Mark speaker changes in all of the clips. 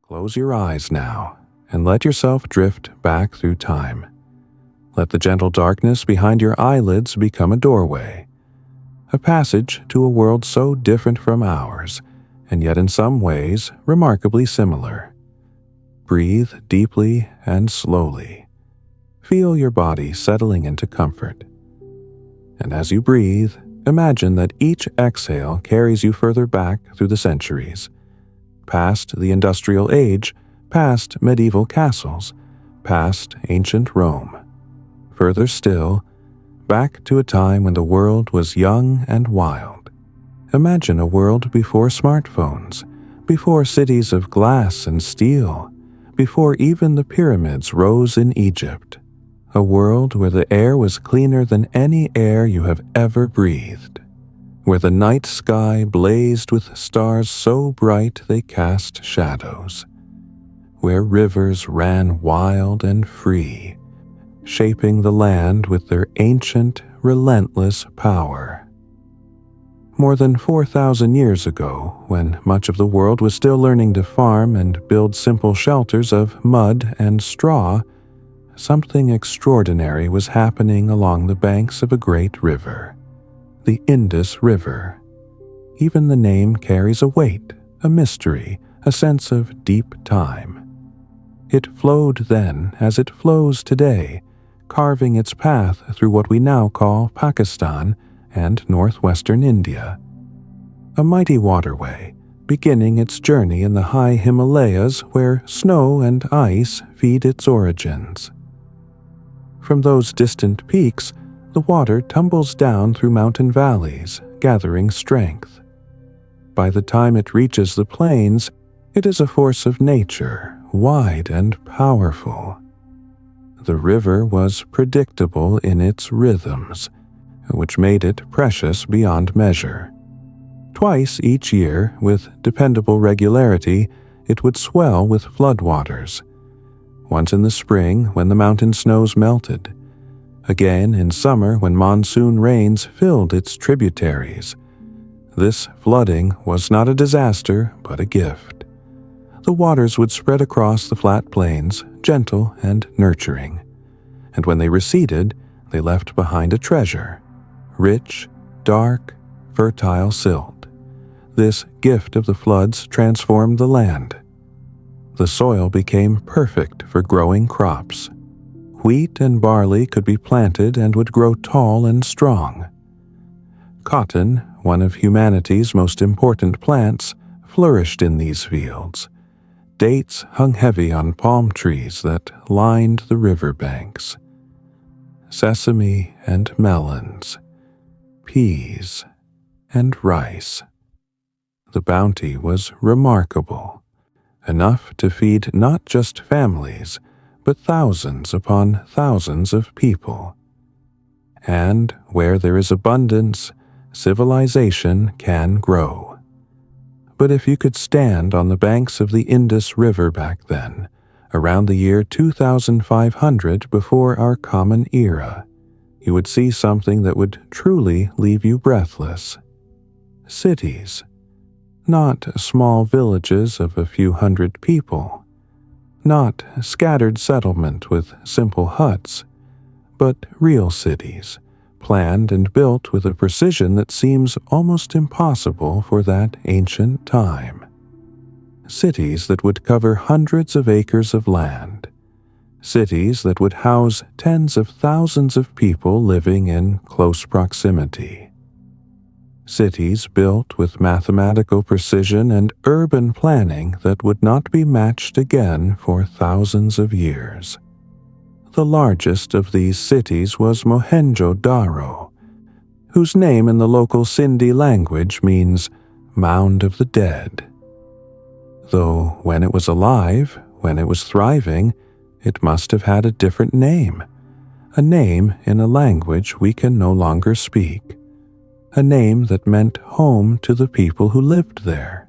Speaker 1: Close your eyes now and let yourself drift back through time. Let the gentle darkness behind your eyelids become a doorway, a passage to a world so different from ours, and yet in some ways remarkably similar. Breathe deeply and slowly. Feel your body settling into comfort. And as you breathe, imagine that each exhale carries you further back through the centuries, past the industrial age, past medieval castles, past ancient Rome. Further still, back to a time when the world was young and wild. Imagine a world before smartphones, before cities of glass and steel, before even the pyramids rose in Egypt. A world where the air was cleaner than any air you have ever breathed, where the night sky blazed with stars so bright they cast shadows, where rivers ran wild and free, shaping the land with their ancient, relentless power. More than 4,000 years ago, when much of the world was still learning to farm and build simple shelters of mud and straw, something extraordinary was happening along the banks of a great river, the Indus River. Even the name carries a weight, a mystery, a sense of deep time. It flowed then as it flows today, carving its path through what we now call Pakistan and northwestern India. A mighty waterway, beginning its journey in the high Himalayas where snow and ice feed its origins. From those distant peaks, the water tumbles down through mountain valleys, gathering strength. By the time it reaches the plains, it is a force of nature, wide and powerful. The river was predictable in its rhythms, which made it precious beyond measure. Twice each year, with dependable regularity, it would swell with floodwaters. Once in the spring when the mountain snows melted, again in summer when monsoon rains filled its tributaries. This flooding was not a disaster, but a gift. The waters would spread across the flat plains, gentle and nurturing, and when they receded, they left behind a treasure, rich, dark, fertile silt. This gift of the floods transformed the land. The soil became perfect for growing crops. Wheat and barley could be planted and would grow tall and strong. Cotton, one of humanity's most important plants, flourished in these fields. Dates hung heavy on palm trees that lined the river banks. Sesame and melons, peas and rice. The bounty was remarkable, enough to feed not just families, but thousands upon thousands of people. And where there is abundance, civilization can grow. But if you could stand on the banks of the Indus River back then, around the year 2500 before our common era, you would see something that would truly leave you breathless. Cities. Not small villages of a few hundred people, not scattered settlement with simple huts, but real cities, planned and built with a precision that seems almost impossible for that ancient time. Cities that would cover hundreds of acres of land, cities that would house tens of thousands of people living in close proximity. Cities built with mathematical precision and urban planning that would not be matched again for thousands of years. The largest of these cities was Mohenjo-Daro, whose name in the local Sindhi language means Mound of the Dead. Though when it was alive, when it was thriving, it must have had a different name, a name in a language we can no longer speak. A name that meant home to the people who lived there.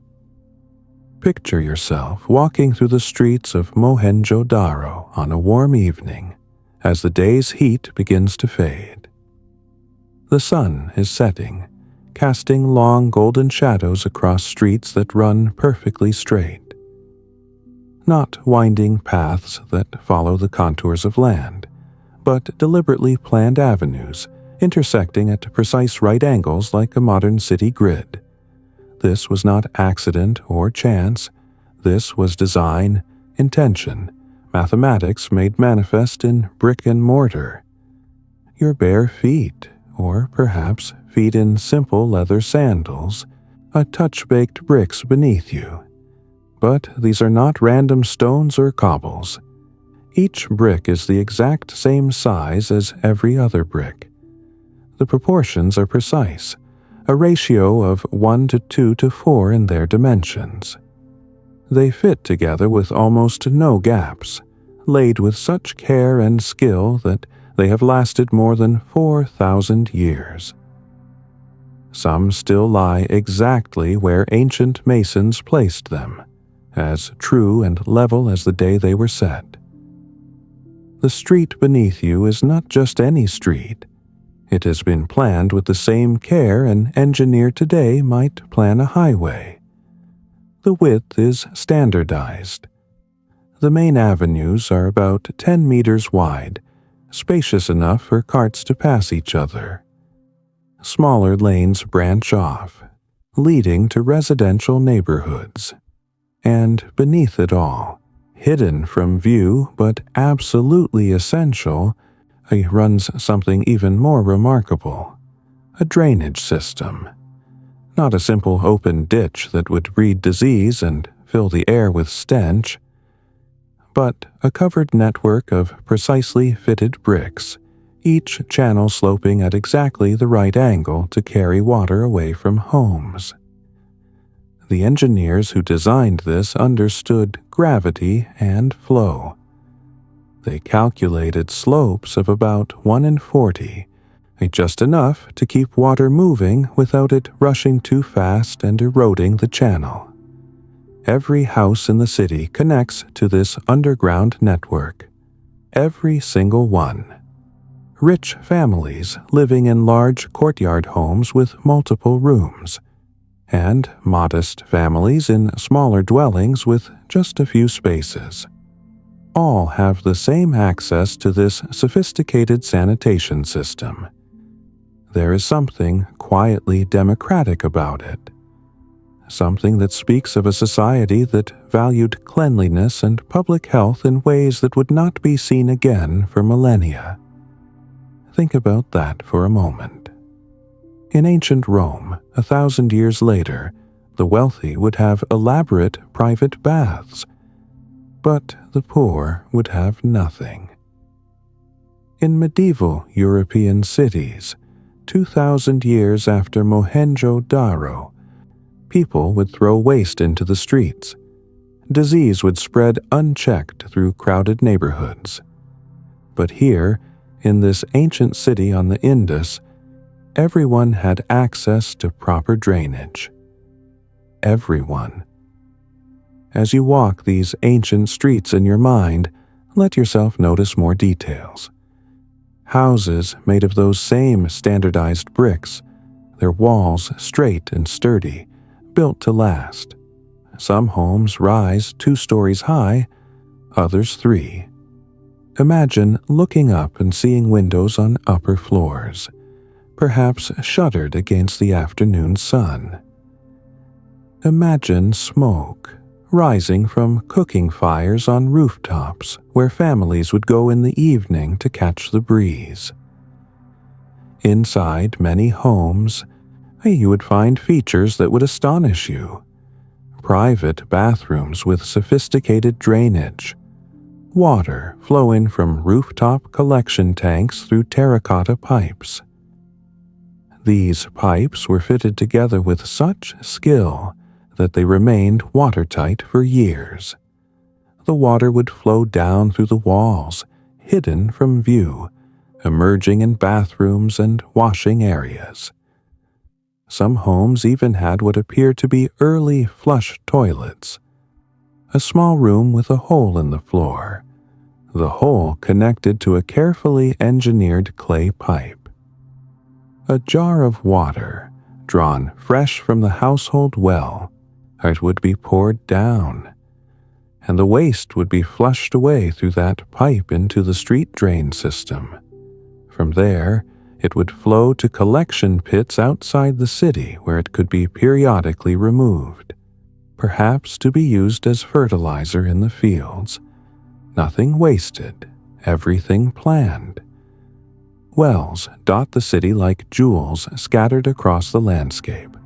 Speaker 1: Picture yourself walking through the streets of Mohenjo-Daro on a warm evening as the day's heat begins to fade. The sun is setting, casting long golden shadows across streets that run perfectly straight. not winding paths that follow the contours of land, but deliberately planned avenues intersecting at precise right angles like a modern city grid. This was not accident or chance. This was design, intention, mathematics made manifest in brick and mortar. Your bare feet, or perhaps feet in simple leather sandals, a touch-baked bricks beneath you. But these are not random stones or cobbles. Each brick is the exact same size as every other brick. The proportions are precise, a ratio of 1 to 2 to 4 in their dimensions. They fit together with almost no gaps, laid with such care and skill that they have lasted more than 4,000 years. Some still lie exactly where ancient masons placed them, as true and level as the day they were set. The street beneath you is not just any street. It has been planned with the same care an engineer today might plan a highway. The width is standardized. The main avenues are about 10 meters wide, spacious enough for carts to pass each other. Smaller lanes branch off, leading to residential neighborhoods. And beneath it all, hidden from view but absolutely essential, runs something even more remarkable: a drainage system. Not a simple open ditch that would breed disease and fill the air with stench, but a covered network of precisely fitted bricks, each channel sloping at exactly the right angle to carry water away from homes. The engineers who designed this understood gravity and flow. They calculated slopes of about 1 in 40, just enough to keep water moving without it rushing too fast and eroding the channel. Every house in the city connects to this underground network. Every single one. Rich families living in large courtyard homes with multiple rooms, and modest families in smaller dwellings with just a few spaces. All have the same access to this sophisticated sanitation system. There is something quietly democratic about it. Something that speaks of a society that valued cleanliness and public health in ways that would not be seen again for millennia. Think about that for a moment. In ancient Rome, 1,000 years later, the wealthy would have elaborate private baths, but the poor would have nothing. In medieval European cities, 2,000 years after Mohenjo-Daro, people would throw waste into the streets. Disease would spread unchecked through crowded neighborhoods. But here, in this ancient city on the Indus, everyone had access to proper drainage. Everyone. As you walk these ancient streets in your mind, let yourself notice more details. Houses made of those same standardized bricks, their walls straight and sturdy, built to last. Some homes rise 2 stories high, others 3. Imagine looking up and seeing windows on upper floors, perhaps shuttered against the afternoon sun. Imagine smoke rising from cooking fires on rooftops where families would go in the evening to catch the breeze. Inside many homes, you would find features that would astonish you. Private bathrooms with sophisticated drainage, water flowing from rooftop collection tanks through terracotta pipes. These pipes were fitted together with such skill that they remained watertight for years. The water would flow down through the walls, hidden from view, emerging in bathrooms and washing areas. Some homes even had what appeared to be early flush toilets. A small room with a hole in the floor, the hole connected to a carefully engineered clay pipe. A jar of water, drawn fresh from the household well, it would be poured down. and the waste would be flushed away through that pipe into the street drain system. From there, it would flow to collection pits outside the city where it could be periodically removed, perhaps to be used as fertilizer in the fields. Nothing wasted, everything planned. Wells dot the city like jewels scattered across the landscape.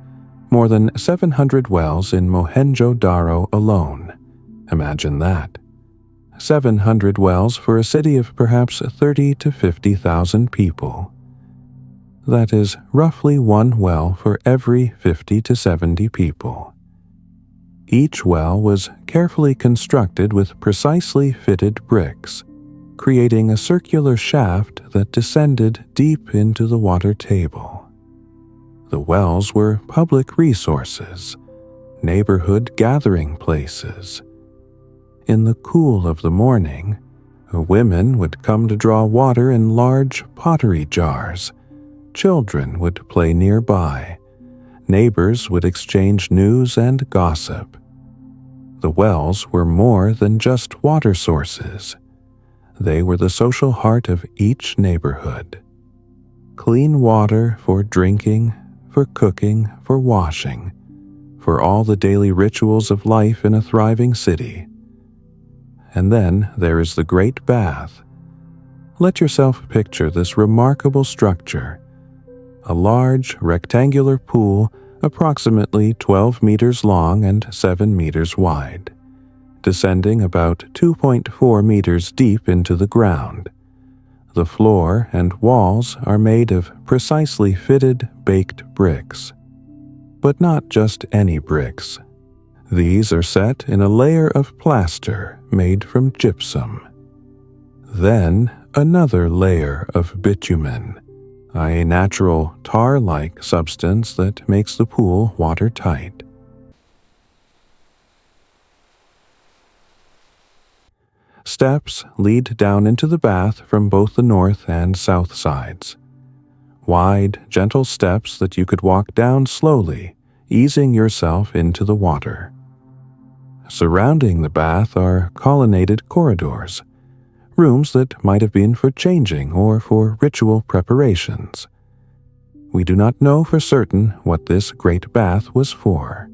Speaker 1: More than 700 wells in Mohenjo-Daro alone. Imagine that. 700 wells for a city of perhaps 30 to 50,000 people. That is roughly one well for every 50 to 70 people. Each well was carefully constructed with precisely fitted bricks, creating a circular shaft that descended deep into the water table. The wells were public resources, neighborhood gathering places. In the cool of the morning, women would come to draw water in large pottery jars. Children would play nearby. Neighbors would exchange news and gossip. The wells were more than just water sources. They were the social heart of each neighborhood. Clean water for drinking, for cooking, for washing, for all the daily rituals of life in a thriving city. And then there is the Great Bath. Let yourself picture this remarkable structure, a large rectangular pool approximately 12 meters long and 7 meters wide, descending about 2.4 meters deep into the ground. The floor and walls are made of precisely fitted baked bricks. But not just any bricks. These are set in a layer of plaster made from gypsum. Then another layer of bitumen, a natural tar-like substance that makes the pool watertight. Steps lead down into the bath from both the north and south sides. Wide, gentle steps that you could walk down slowly, easing yourself into the water. Surrounding the bath are colonnaded corridors, rooms that might have been for changing or for ritual preparations. We do not know for certain what this great bath was for.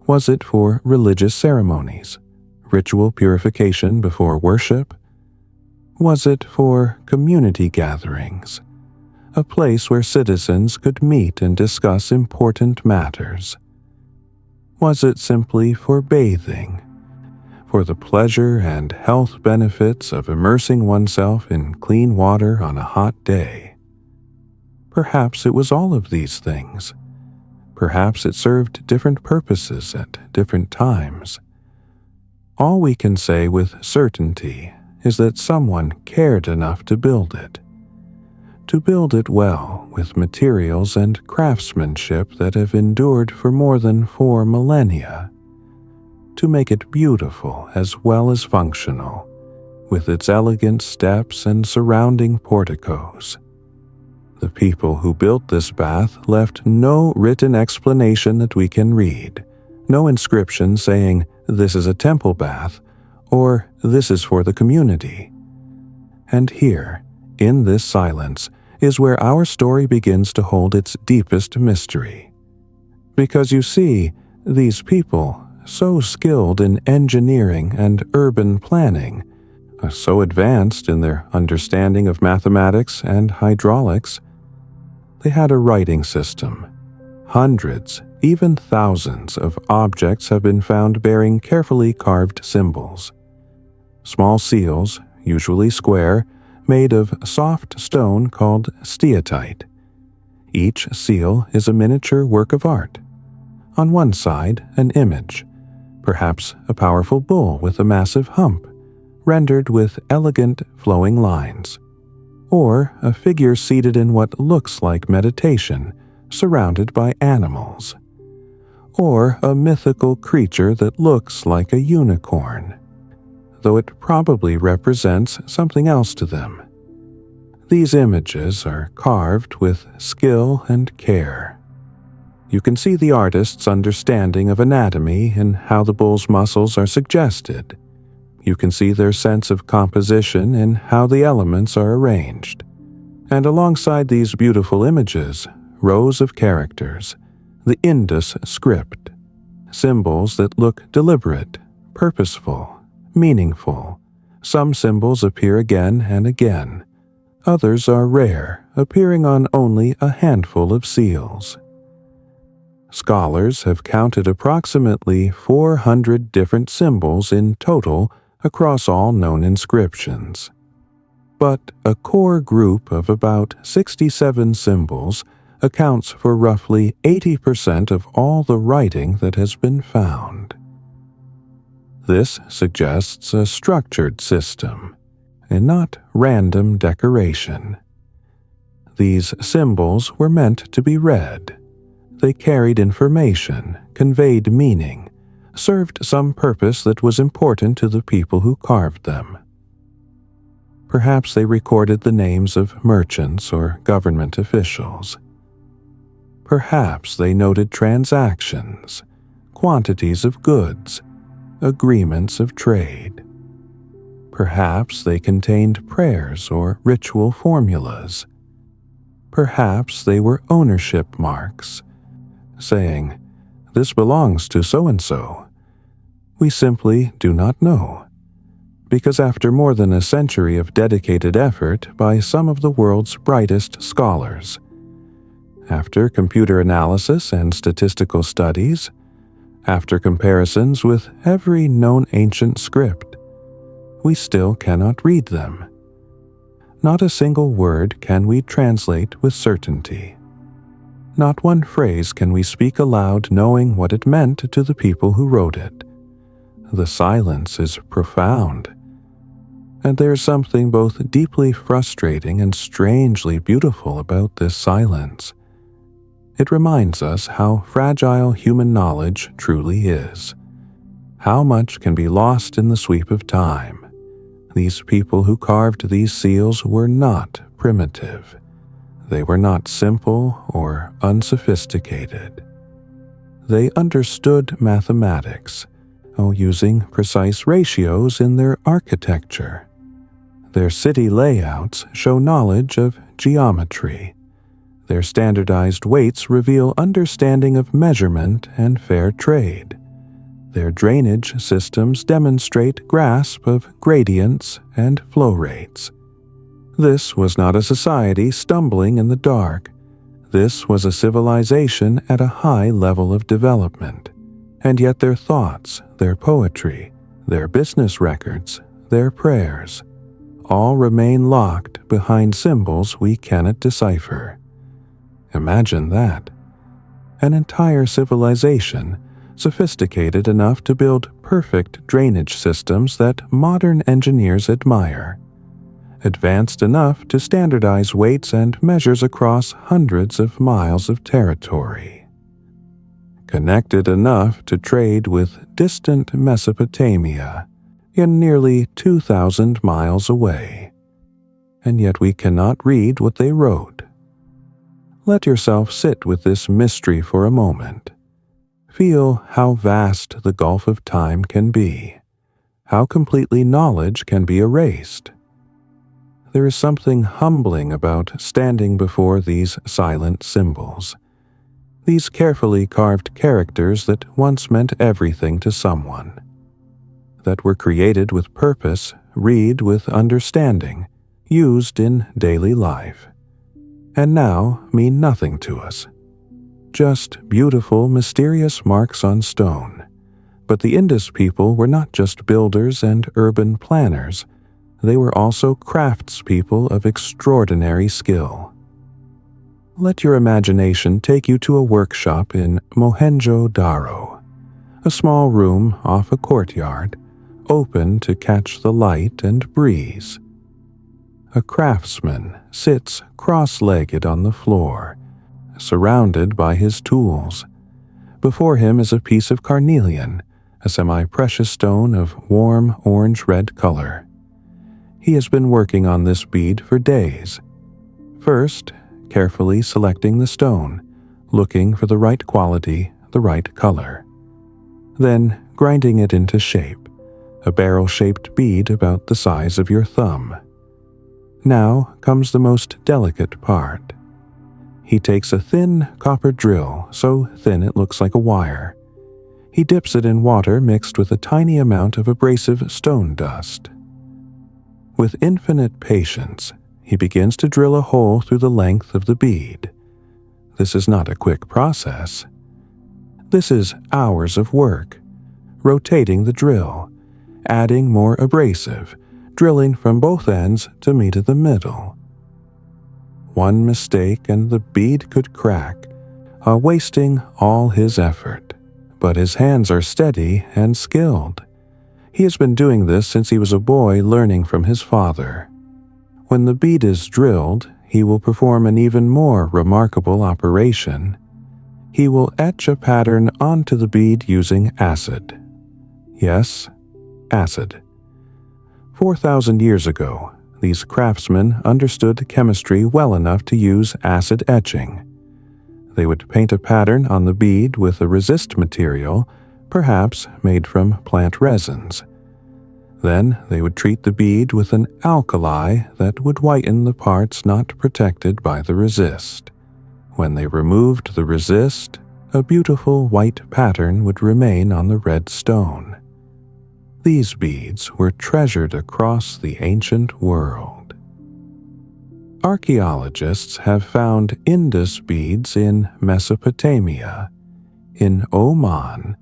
Speaker 1: Was it for religious ceremonies? Ritual purification before worship? Was it for community gatherings, a place where citizens could meet and discuss important matters? Was it simply for bathing, for the pleasure and health benefits of immersing oneself in clean water on a hot day? Perhaps it was all of these things. Perhaps it served different purposes at different times. All we can say with certainty is that someone cared enough to build it well with materials and craftsmanship that have endured for more than 4 millennia, to make it beautiful as well as functional, with its elegant steps and surrounding porticos. The people who built this bath left no written explanation that we can read, no inscription saying, "This is a temple bath," or "This is for the community." And here, in this silence, is where our story begins to hold its deepest mystery. Because you see, these people, so skilled in engineering and urban planning, are so advanced in their understanding of mathematics and hydraulics, they had a writing system. Hundreds, even thousands of objects have been found bearing carefully carved symbols. Small seals, usually square, made of soft stone called steatite. Each seal is a miniature work of art. On one side, an image, perhaps a powerful bull with a massive hump, rendered with elegant flowing lines, or a figure seated in what looks like meditation, surrounded by animals, or a mythical creature that looks like a unicorn, though it probably represents something else to them. These images are carved with skill and care. You can see the artist's understanding of anatomy and how the bull's muscles are suggested. You can see their sense of composition and how the elements are arranged. And alongside these beautiful images, rows of characters, the Indus script, symbols that look deliberate, purposeful, meaningful. Some symbols appear again and again. Others are rare, appearing on only a handful of seals. Scholars have counted approximately 400 different symbols in total across all known inscriptions. But a core group of about 67 symbols accounts for roughly 80% of all the writing that has been found. This suggests a structured system, and not random decoration. These symbols were meant to be read. They carried information, conveyed meaning, served some purpose that was important to the people who carved them. Perhaps they recorded the names of merchants or government officials. Perhaps they noted transactions, quantities of goods, agreements of trade. Perhaps they contained prayers or ritual formulas. Perhaps they were ownership marks, saying, "This belongs to so-and-so." We simply do not know, because after more than a century of dedicated effort by some of the world's brightest scholars, after computer analysis and statistical studies, after comparisons with every known ancient script, we still cannot read them. Not a single word can we translate with certainty. Not one phrase can we speak aloud knowing what it meant to the people who wrote it. The silence is profound, and there is something both deeply frustrating and strangely beautiful about this silence. It reminds us how fragile human knowledge truly is. How much can be lost in the sweep of time. These people who carved these seals were not primitive. They were not simple or unsophisticated. They understood mathematics, using precise ratios in their architecture. Their city layouts show knowledge of geometry. Their standardized weights reveal understanding of measurement and fair trade. Their drainage systems demonstrate grasp of gradients and flow rates. This was not a society stumbling in the dark. This was a civilization at a high level of development. And yet their thoughts, their poetry, their business records, their prayers, all remain locked behind symbols we cannot decipher. Imagine that. An entire civilization, sophisticated enough to build perfect drainage systems that modern engineers admire, advanced enough to standardize weights and measures across hundreds of miles of territory, connected enough to trade with distant Mesopotamia in nearly 2,000 miles away. And yet we cannot read what they wrote. Let yourself sit with this mystery for a moment. Feel how vast the gulf of time can be, how completely knowledge can be erased. There is something humbling about standing before these silent symbols, these carefully carved characters that once meant everything to someone, that were created with purpose, read with understanding, used in daily life, and now mean nothing to us. Just beautiful, mysterious marks on stone. But the Indus people were not just builders and urban planners. They were also craftspeople of extraordinary skill. Let your imagination take you to a workshop in Mohenjo-Daro, a small room off a courtyard, open to catch the light and breeze. A craftsman sits cross-legged on the floor, surrounded by his tools. Before him is a piece of carnelian, a semi-precious stone of warm orange-red color. He has been working on this bead for days. First, carefully selecting the stone, looking for the right quality, the right color. Then grinding it into shape, a barrel-shaped bead about the size of your thumb. Now comes the most delicate part. He takes a thin copper drill, so thin it looks like a wire. He dips it in water mixed with a tiny amount of abrasive stone dust. With infinite patience, he begins to drill a hole through the length of the bead. This is not a quick process. This is hours of work, rotating the drill, adding more abrasive, drilling from both ends to meet at the middle. One mistake and the bead could crack, wasting all his effort. But his hands are steady and skilled. He has been doing this since he was a boy, learning from his father. When the bead is drilled, he will perform an even more remarkable operation. He will etch a pattern onto the bead using acid. Yes, acid. 4,000 years ago, these craftsmen understood chemistry well enough to use acid etching. They would paint a pattern on the bead with a resist material, perhaps made from plant resins. Then they would treat the bead with an alkali that would whiten the parts not protected by the resist. When they removed the resist, a beautiful white pattern would remain on the red stone. These beads were treasured across the ancient world. Archaeologists have found Indus beads in Mesopotamia, in Oman,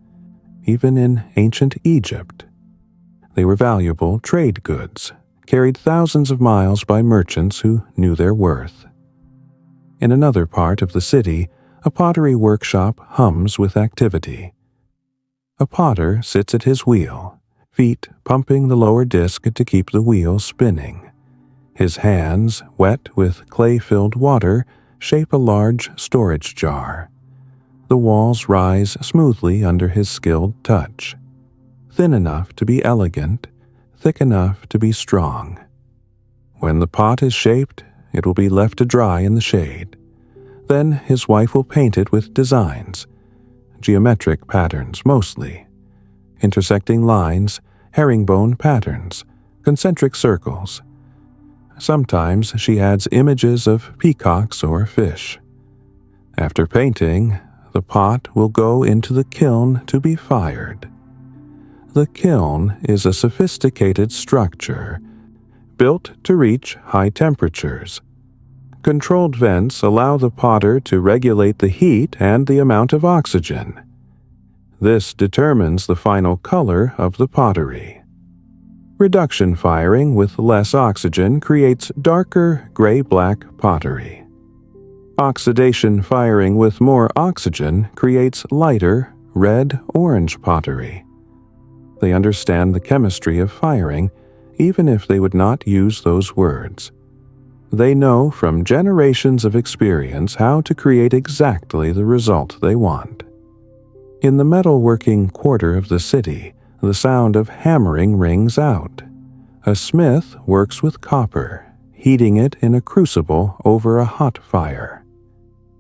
Speaker 1: even in ancient Egypt. They were valuable trade goods, carried thousands of miles by merchants who knew their worth. In another part of the city, a pottery workshop hums with activity. A potter sits at his wheel, feet pumping the lower disc to keep the wheel spinning. His hands, wet with clay-filled water, shape a large storage jar. The walls rise smoothly under his skilled touch, thin enough to be elegant, thick enough to be strong. When the pot is shaped, it will be left to dry in the shade. Then his wife will paint it with designs, geometric patterns mostly, intersecting lines, herringbone patterns, concentric circles. Sometimes she adds images of peacocks or fish. After painting, the pot will go into the kiln to be fired. The kiln is a sophisticated structure, built to reach high temperatures. Controlled vents allow the potter to regulate the heat and the amount of oxygen. This determines the final color of the pottery. Reduction firing with less oxygen creates darker gray-black pottery. Oxidation firing with more oxygen creates lighter red-orange pottery. They understand the chemistry of firing, even if they would not use those words. They know from generations of experience how to create exactly the result they want. In the metalworking quarter of the city, the sound of hammering rings out. A smith works with copper, heating it in a crucible over a hot fire.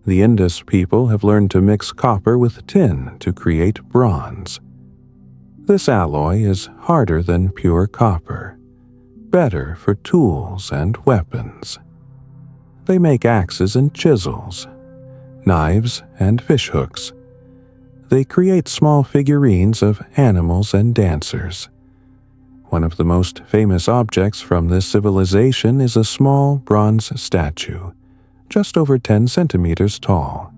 Speaker 1: The Indus people have learned to mix copper with tin to create bronze. This alloy is harder than pure copper, better for tools and weapons. They make axes and chisels, knives and fishhooks. They create small figurines of animals and dancers. One of the most famous objects from this civilization is a small bronze statue, just over 10 centimeters tall.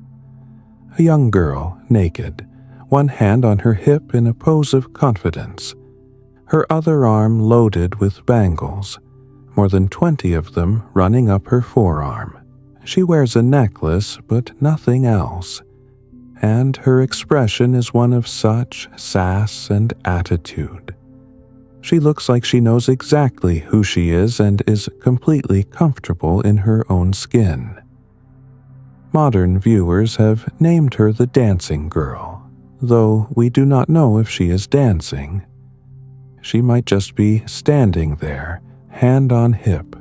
Speaker 1: A young girl, naked, one hand on her hip in a pose of confidence, her other arm loaded with bangles, more than 20 of them running up her forearm. She wears a necklace, but nothing else, and her expression is one of such sass and attitude. She looks like she knows exactly who she is and is completely comfortable in her own skin. Modern viewers have named her the dancing girl, though we do not know if she is dancing. She might just be standing there, hand on hip,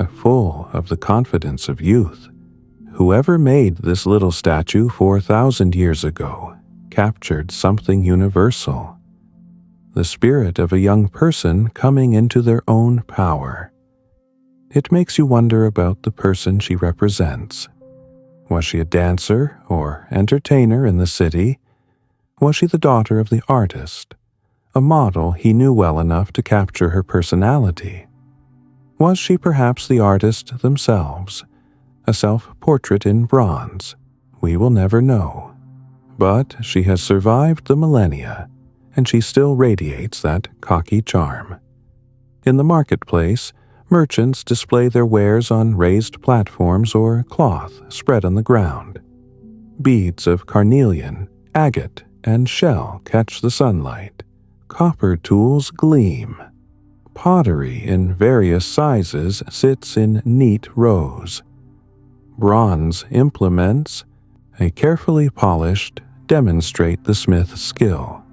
Speaker 1: full of the confidence of youth. whoever made this little statue 4,000 years ago captured something universal, the spirit of a young person coming into their own power. It makes you wonder about the person she represents. Was she a dancer or entertainer in the city? Was she the daughter of the artist, a model he knew well enough to capture her personality? Was she perhaps the artist themselves, a self-portrait in bronze? We will never know. But she has survived the millennia, and she still radiates that cocky charm. In the marketplace, merchants display their wares on raised platforms or cloth spread on the ground. Beads of carnelian, agate, and shell catch the sunlight. Copper tools gleam. Pottery in various sizes sits in neat rows. Bronze implements, a carefully polished, demonstrate the smith's skill.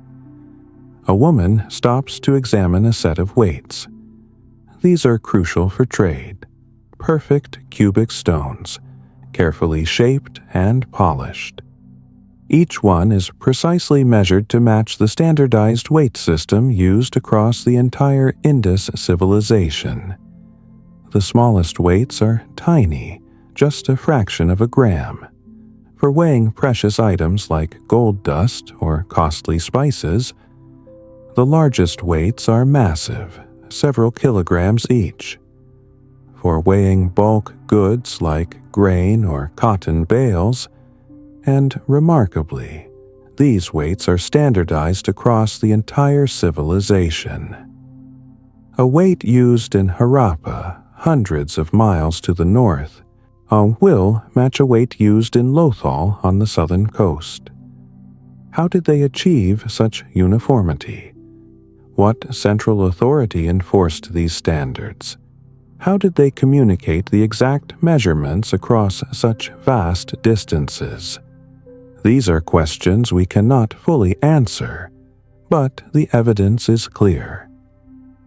Speaker 1: A woman stops to examine a set of weights. These are crucial for trade. Perfect cubic stones, carefully shaped and polished. Each one is precisely measured to match the standardized weight system used across the entire Indus civilization. The smallest weights are tiny, just a fraction of a gram. For weighing precious items like gold dust or costly spices, the largest weights are massive, several kilograms each. For weighing bulk goods like grain or cotton bales, and remarkably, these weights are standardized across the entire civilization. A weight used in Harappa, hundreds of miles to the north, will match a weight used in Lothal on the southern coast. How did they achieve such uniformity? What central authority enforced these standards? How did they communicate the exact measurements across such vast distances? These are questions we cannot fully answer, but the evidence is clear.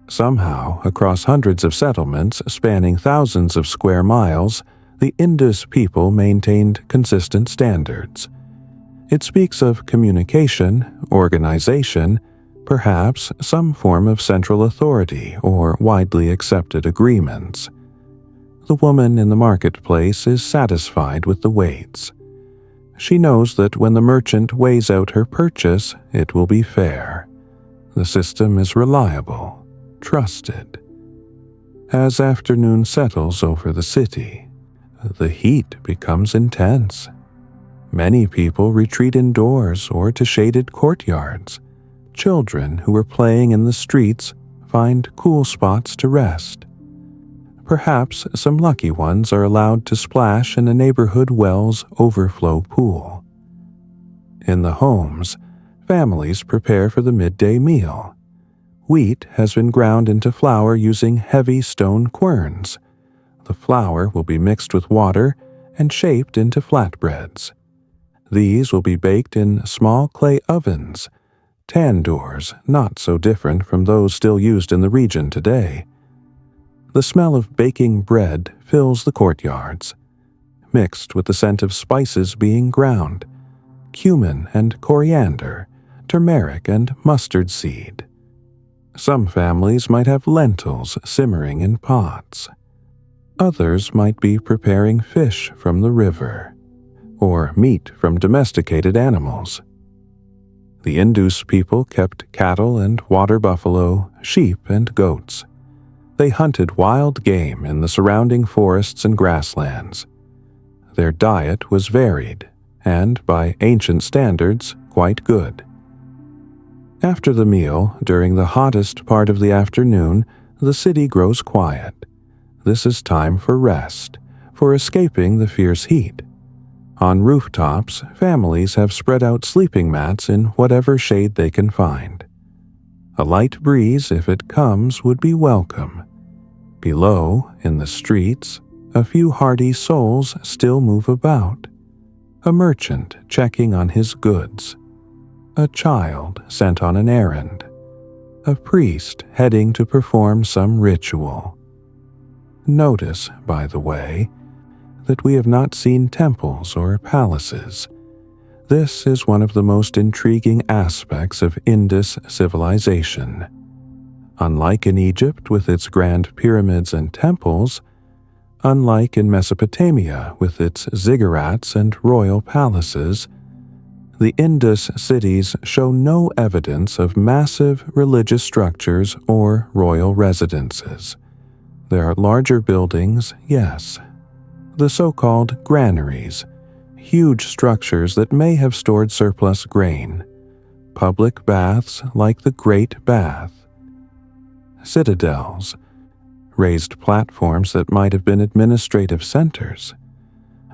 Speaker 1: Somehow, across hundreds of settlements spanning thousands of square miles, the Indus people maintained consistent standards. It speaks of communication, organization, perhaps some form of central authority or widely accepted agreements. The woman in the marketplace is satisfied with the weights. She knows that when the merchant weighs out her purchase, it will be fair. The system is reliable, trusted. As afternoon settles over the city, the heat becomes intense. Many people retreat indoors or to shaded courtyards. Children who are playing in the streets find cool spots to rest. Perhaps some lucky ones are allowed to splash in a neighborhood well's overflow pool. In the homes, families prepare for the midday meal. Wheat has been ground into flour using heavy stone querns. The flour will be mixed with water and shaped into flatbreads. These will be baked in small clay ovens, tandoors not so different from those still used in the region today. The smell of baking bread fills the courtyards, mixed with the scent of spices being ground, cumin and coriander, turmeric and mustard seed. Some families might have lentils simmering in pots. Others might be preparing fish from the river, or meat from domesticated animals. The Indus people kept cattle and water buffalo, sheep and goats. They hunted wild game in the surrounding forests and grasslands. Their diet was varied, and by ancient standards, quite good. After the meal, during the hottest part of the afternoon, the city grows quiet. This is time for rest, for escaping the fierce heat. On rooftops, families have spread out sleeping mats in whatever shade they can find. A light breeze, if it comes, would be welcome. Below, in the streets, a few hardy souls still move about. A merchant checking on his goods. A child sent on an errand. A priest heading to perform some ritual. Notice, by the way, that we have not seen temples or palaces. This is one of the most intriguing aspects of Indus civilization. Unlike in Egypt with its grand pyramids and temples, unlike in Mesopotamia with its ziggurats and royal palaces, the Indus cities show no evidence of massive religious structures or royal residences. There are larger buildings, yes. The so-called granaries, huge structures that may have stored surplus grain. Public baths like the Great Bath. Citadels, raised platforms that might have been administrative centers,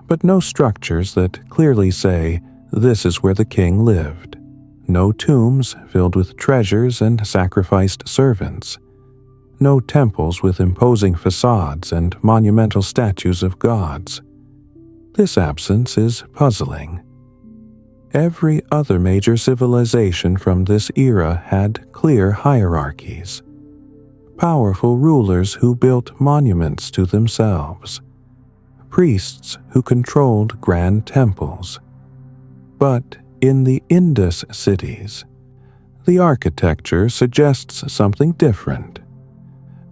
Speaker 1: but no structures that clearly say, this is where the king lived. No tombs filled with treasures and sacrificed servants. No temples with imposing facades and monumental statues of gods. This absence is puzzling. Every other major civilization from this era had clear hierarchies. Powerful rulers who built monuments to themselves. Priests who controlled grand temples. But in the Indus cities, the architecture suggests something different.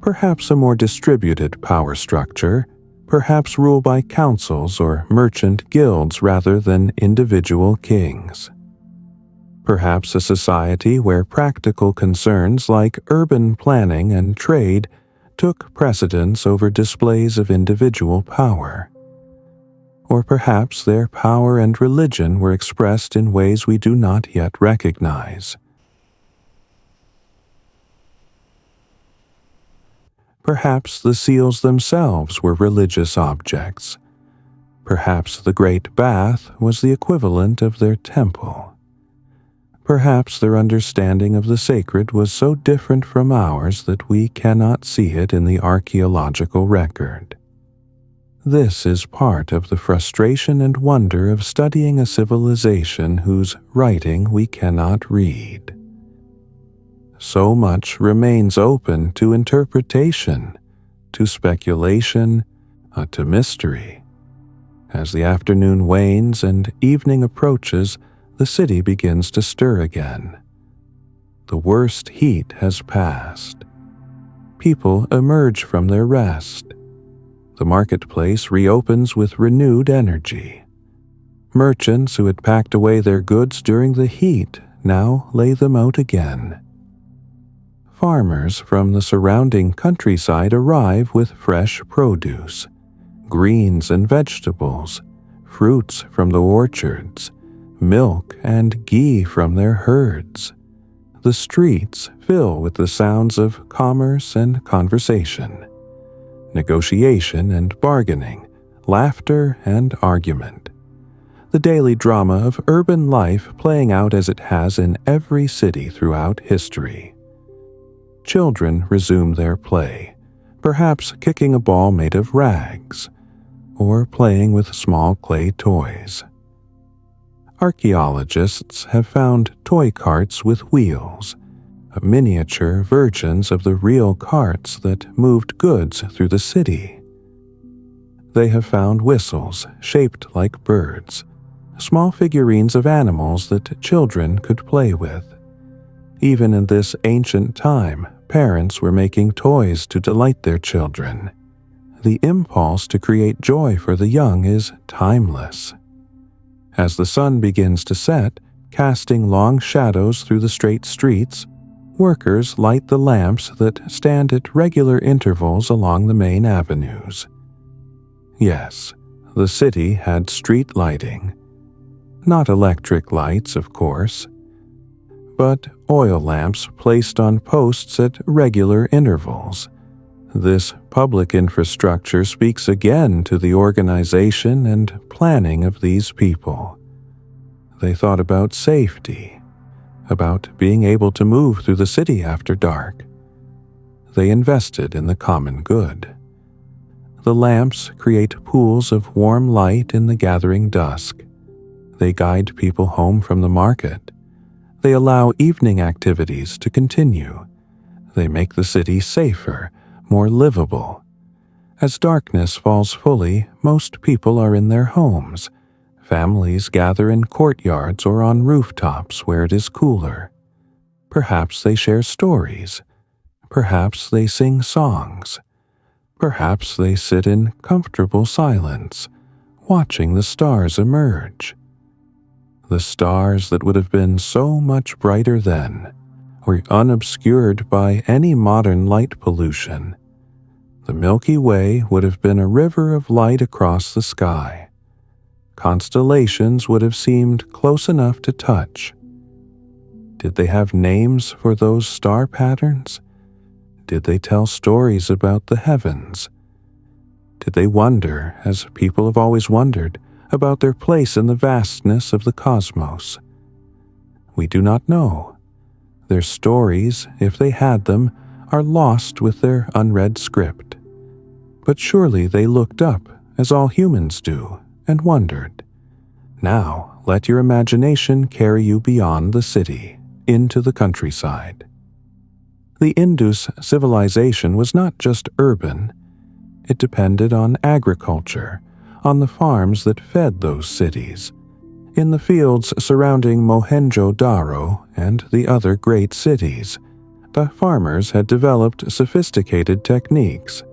Speaker 1: Perhaps a more distributed power structure, perhaps ruled by councils or merchant guilds rather than individual kings. Perhaps a society where practical concerns like urban planning and trade took precedence over displays of individual power. Or perhaps their power and religion were expressed in ways we do not yet recognize. Perhaps the seals themselves were religious objects. Perhaps the Great Bath was the equivalent of their temple. Perhaps their understanding of the sacred was so different from ours that we cannot see it in the archaeological record. This is part of the frustration and wonder of studying a civilization whose writing we cannot read. So much remains open to interpretation, to speculation, to mystery. As the afternoon wanes and evening approaches, the city begins to stir again. The worst heat has passed. People emerge from their rest. The marketplace reopens with renewed energy. Merchants who had packed away their goods during the heat now lay them out again. Farmers from the surrounding countryside arrive with fresh produce, greens and vegetables, fruits from the orchards, milk and ghee from their herds. The streets fill with the sounds of commerce and conversation, negotiation and bargaining, laughter and argument. The daily drama of urban life playing out as it has in every city throughout history. Children resume their play, perhaps kicking a ball made of rags, or playing with small clay toys. Archaeologists have found toy carts with wheels, miniature versions of the real carts that moved goods through the city. They have found whistles shaped like birds, small figurines of animals that children could play with. Even in this ancient time, parents were making toys to delight their children. The impulse to create joy for the young is timeless. As the sun begins to set, casting long shadows through the straight streets, workers light the lamps that stand at regular intervals along the main avenues. Yes, the city had street lighting. Not electric lights, of course, but oil lamps placed on posts at regular intervals. This public infrastructure speaks again to the organization and planning of these people. They thought about safety, about being able to move through the city after dark. They invested in the common good. The lamps create pools of warm light in the gathering dusk. They guide people home from the market. They allow evening activities to continue. They make the city safer, more livable. As darkness falls fully, most people are in their homes. Families gather in courtyards or on rooftops where it is cooler. Perhaps they share stories. Perhaps they sing songs. Perhaps they sit in comfortable silence, watching the stars emerge. The stars that would have been so much brighter then were unobscured by any modern light pollution. The Milky Way would have been a river of light across the sky. Constellations would have seemed close enough to touch. Did they have names for those star patterns? Did they tell stories about the heavens? Did they wonder, as people have always wondered, about their place in the vastness of the cosmos? We do not know. Their stories, if they had them, are lost with their unread script. But surely they looked up, as all humans do, and wondered. Now let your imagination carry you beyond the city, into the countryside. The Indus civilization was not just urban. It depended on agriculture, on the farms that fed those cities. In the fields surrounding Mohenjo-Daro and the other great cities, the farmers had developed sophisticated techniques.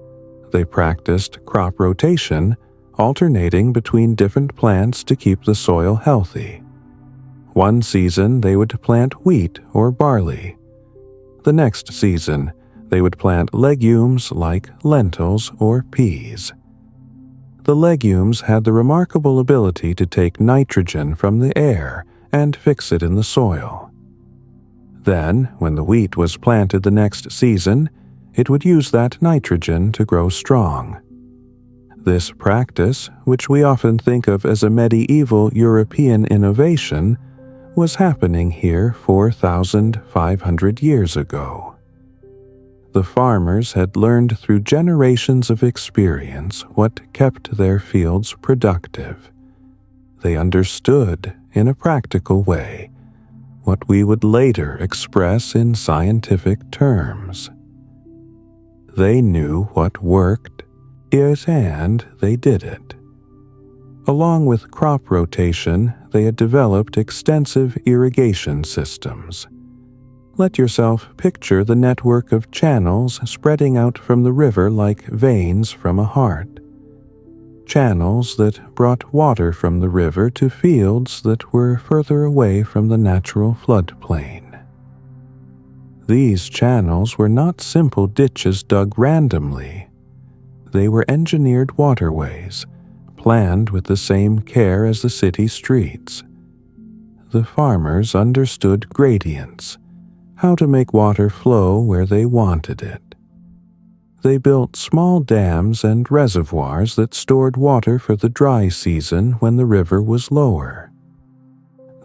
Speaker 1: They practiced crop rotation, alternating between different plants to keep the soil healthy. One season they would plant wheat or barley. The next season, they would plant legumes like lentils or peas. The legumes had the remarkable ability to take nitrogen from the air and fix it in the soil. Then, when the wheat was planted the next season, it would use that nitrogen to grow strong. This practice, which we often think of as a medieval European innovation, was happening here 4,500 years ago. The farmers had learned through generations of experience what kept their fields productive. They understood, in a practical way, what we would later express in scientific terms. They knew what worked, and they did it. Along with crop rotation, they had developed extensive irrigation systems. Let yourself picture the network of channels spreading out from the river like veins from a heart. Channels that brought water from the river to fields that were further away from the natural floodplain. These channels were not simple ditches dug randomly. They were engineered waterways, planned with the same care as the city streets. The farmers understood gradients, how to make water flow where they wanted it. They built small dams and reservoirs that stored water for the dry season when the river was lower.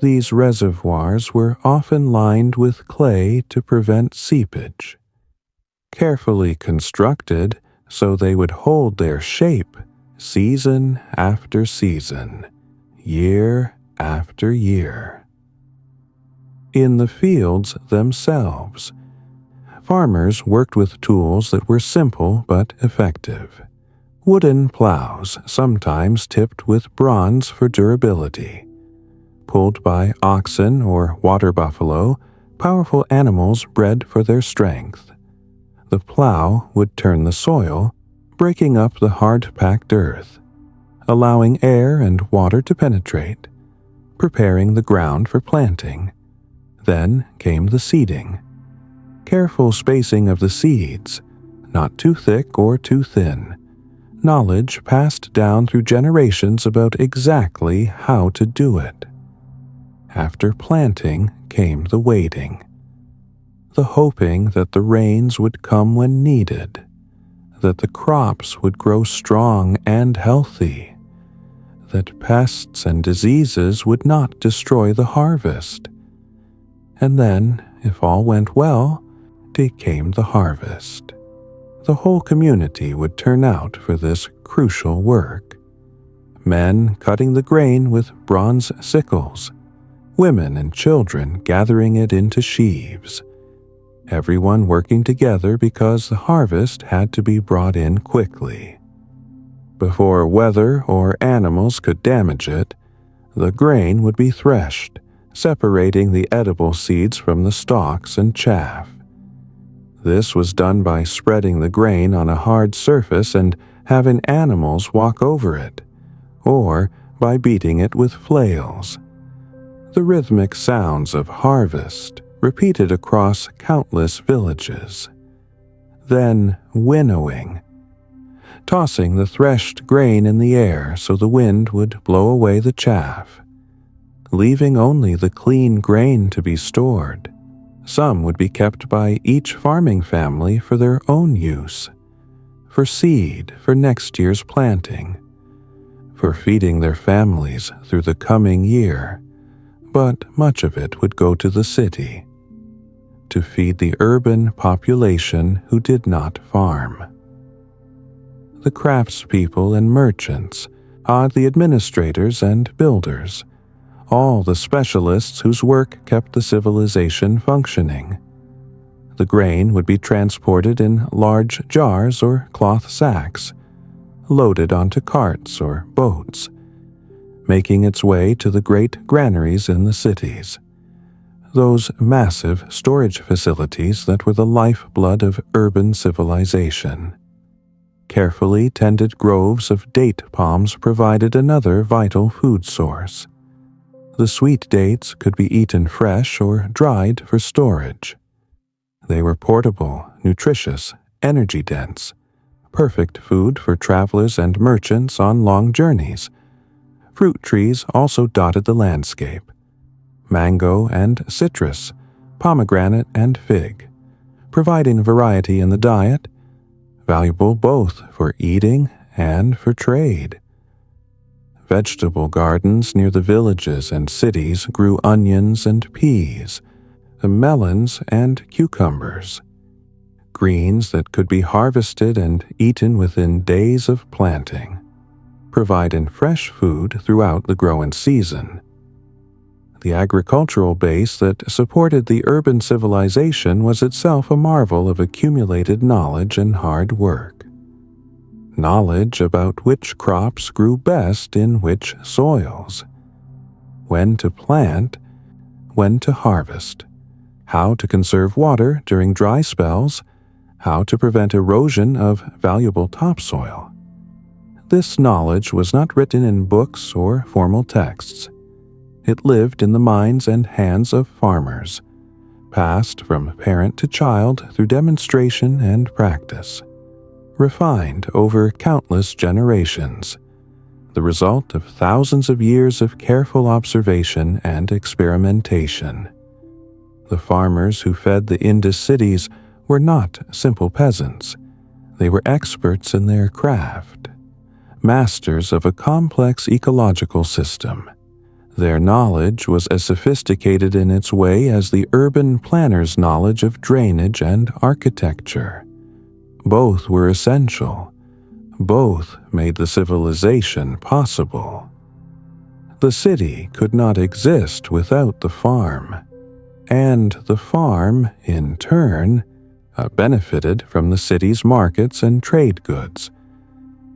Speaker 1: These reservoirs were often lined with clay to prevent seepage. Carefully constructed so they would hold their shape season after season, year after year. In the fields themselves, farmers worked with tools that were simple but effective. Wooden plows, sometimes tipped with bronze for durability. Pulled by oxen or water buffalo, powerful animals bred for their strength. The plow would turn the soil, breaking up the hard-packed earth, allowing air and water to penetrate, preparing the ground for planting. Then came the seeding. Careful spacing of the seeds, not too thick or too thin. Knowledge passed down through generations about exactly how to do it. After planting came the waiting. The hoping that the rains would come when needed, that the crops would grow strong and healthy, that pests and diseases would not destroy the harvest. And then, if all went well, came the harvest. The whole community would turn out for this crucial work. Men cutting the grain with bronze sickles, women and children gathering it into sheaves. Everyone working together because the harvest had to be brought in quickly. Before weather or animals could damage it, the grain would be threshed, separating the edible seeds from the stalks and chaff. This was done by spreading the grain on a hard surface and having animals walk over it, or by beating it with flails. The rhythmic sounds of harvest repeated across countless villages. Then winnowing, tossing the threshed grain in the air so the wind would blow away the chaff, leaving only the clean grain to be stored. Some would be kept by each farming family for their own use, for seed for next year's planting, for feeding their families through the coming year, but much of it would go to the city, to feed the urban population who did not farm. The craftspeople and merchants, the administrators and builders, all the specialists whose work kept the civilization functioning. The grain would be transported in large jars or cloth sacks, loaded onto carts or boats, making its way to the great granaries in the cities, those massive storage facilities that were the lifeblood of urban civilization. Carefully tended groves of date palms provided another vital food source. The sweet dates could be eaten fresh or dried for storage. They were portable, nutritious, energy-dense, perfect food for travelers and merchants on long journeys. Fruit trees also dotted the landscape. Mango and citrus, pomegranate and fig, providing variety in the diet, valuable both for eating and for trade. Vegetable gardens near the villages and cities grew onions and peas, melons and cucumbers, greens that could be harvested and eaten within days of planting, providing fresh food throughout the growing season. The agricultural base that supported the urban civilization was itself a marvel of accumulated knowledge and hard work. Knowledge about which crops grew best in which soils, when to plant, when to harvest, how to conserve water during dry spells, how to prevent erosion of valuable topsoil. This knowledge was not written in books or formal texts. It lived in the minds and hands of farmers, passed from parent to child through demonstration and practice, refined over countless generations, the result of thousands of years of careful observation and experimentation. The farmers who fed the Indus cities were not simple peasants. They were experts in their craft, masters of a complex ecological system. Their knowledge was as sophisticated in its way as the urban planner's knowledge of drainage and architecture. Both were essential. Both made the civilization possible. The city could not exist without the farm, and the farm, in turn, benefited from the city's markets and trade goods.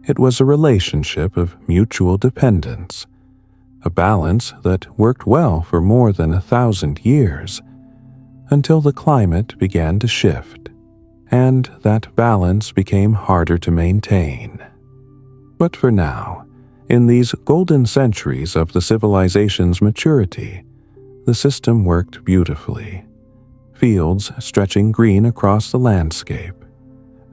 Speaker 1: It was a relationship of mutual dependence, a balance that worked well for more than 1,000 years, until the climate began to shift, and that balance became harder to maintain. But for now, in these golden centuries of the civilization's maturity, the system worked beautifully. Fields stretching green across the landscape,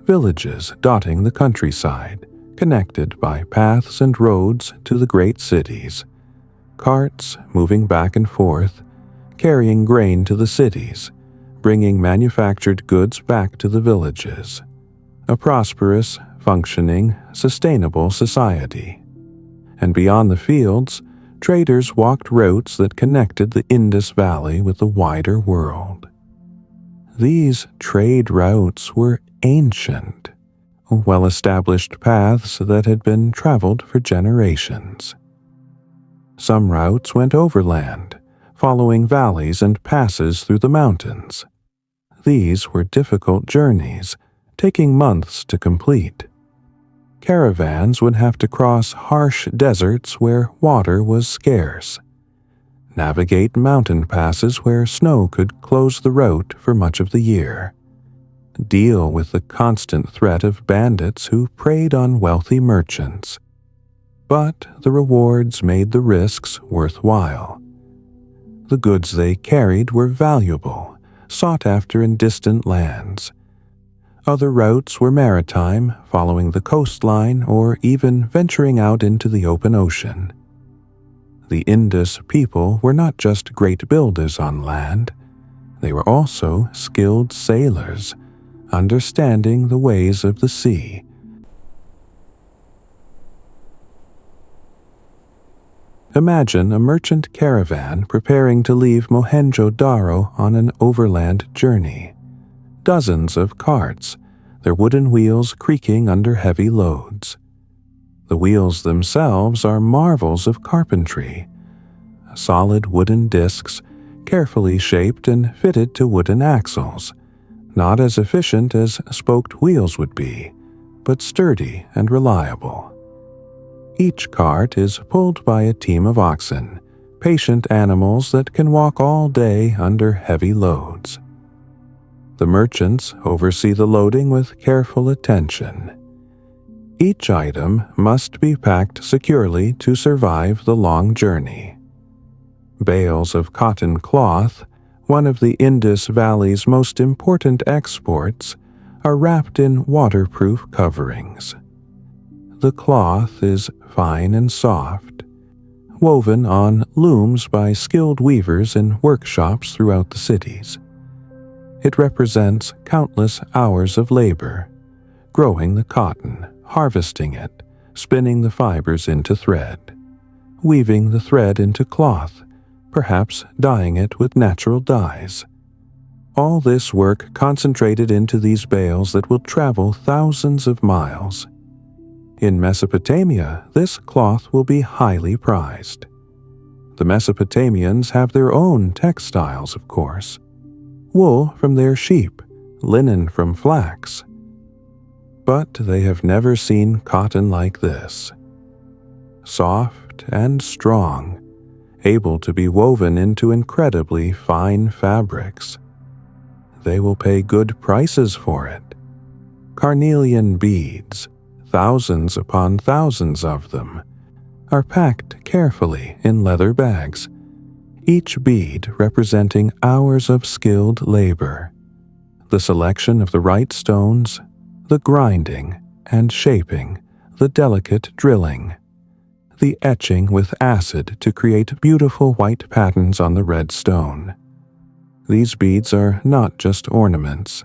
Speaker 1: villages dotting the countryside, connected by paths and roads to the great cities, carts moving back and forth, carrying grain to the cities, bringing manufactured goods back to the villages. A prosperous, functioning, sustainable society. And beyond the fields, traders walked routes that connected the Indus Valley with the wider world. These trade routes were ancient, well-established paths that had been traveled for generations. Some routes went overland, following valleys and passes through the mountains. These were difficult journeys, taking months to complete. caravans would have to cross harsh deserts where water was scarce, navigate mountain passes where snow could close the route for much of the year, deal with the constant threat of bandits who preyed on wealthy merchants. But the rewards made the risks worthwhile. The goods they carried were valuable, sought after in distant lands. Other routes were maritime, following the coastline or even venturing out into the open ocean. The Indus people were not just great builders on land, they were also skilled sailors, understanding the ways of the sea. Imagine a merchant caravan preparing to leave Mohenjo-Daro on an overland journey. Dozens of carts, their wooden wheels creaking under heavy loads. The wheels themselves are marvels of carpentry. Solid wooden discs, carefully shaped and fitted to wooden axles, not as efficient as spoked wheels would be, but sturdy and reliable. Each cart is pulled by a team of oxen, patient animals that can walk all day under heavy loads. The merchants oversee the loading with careful attention. Each item must be packed securely to survive the long journey. Bales of cotton cloth, one of the Indus Valley's most important exports, are wrapped in waterproof coverings. The cloth is fine and soft, woven on looms by skilled weavers in workshops throughout the cities. It represents countless hours of labor, growing the cotton, harvesting it, spinning the fibers into thread, weaving the thread into cloth, perhaps dyeing it with natural dyes. All this work concentrated into these bales that will travel thousands of miles. In Mesopotamia, this cloth will be highly prized. The Mesopotamians have their own textiles, of course. Wool from their sheep, linen from flax. But they have never seen cotton like this. Soft and strong, able to be woven into incredibly fine fabrics. They will pay good prices for it. Carnelian beads, thousands upon thousands of them, are packed carefully in leather bags, each bead representing hours of skilled labor. The selection of the right stones, the grinding and shaping, the delicate drilling, the etching with acid to create beautiful white patterns on the red stone. These beads are not just ornaments.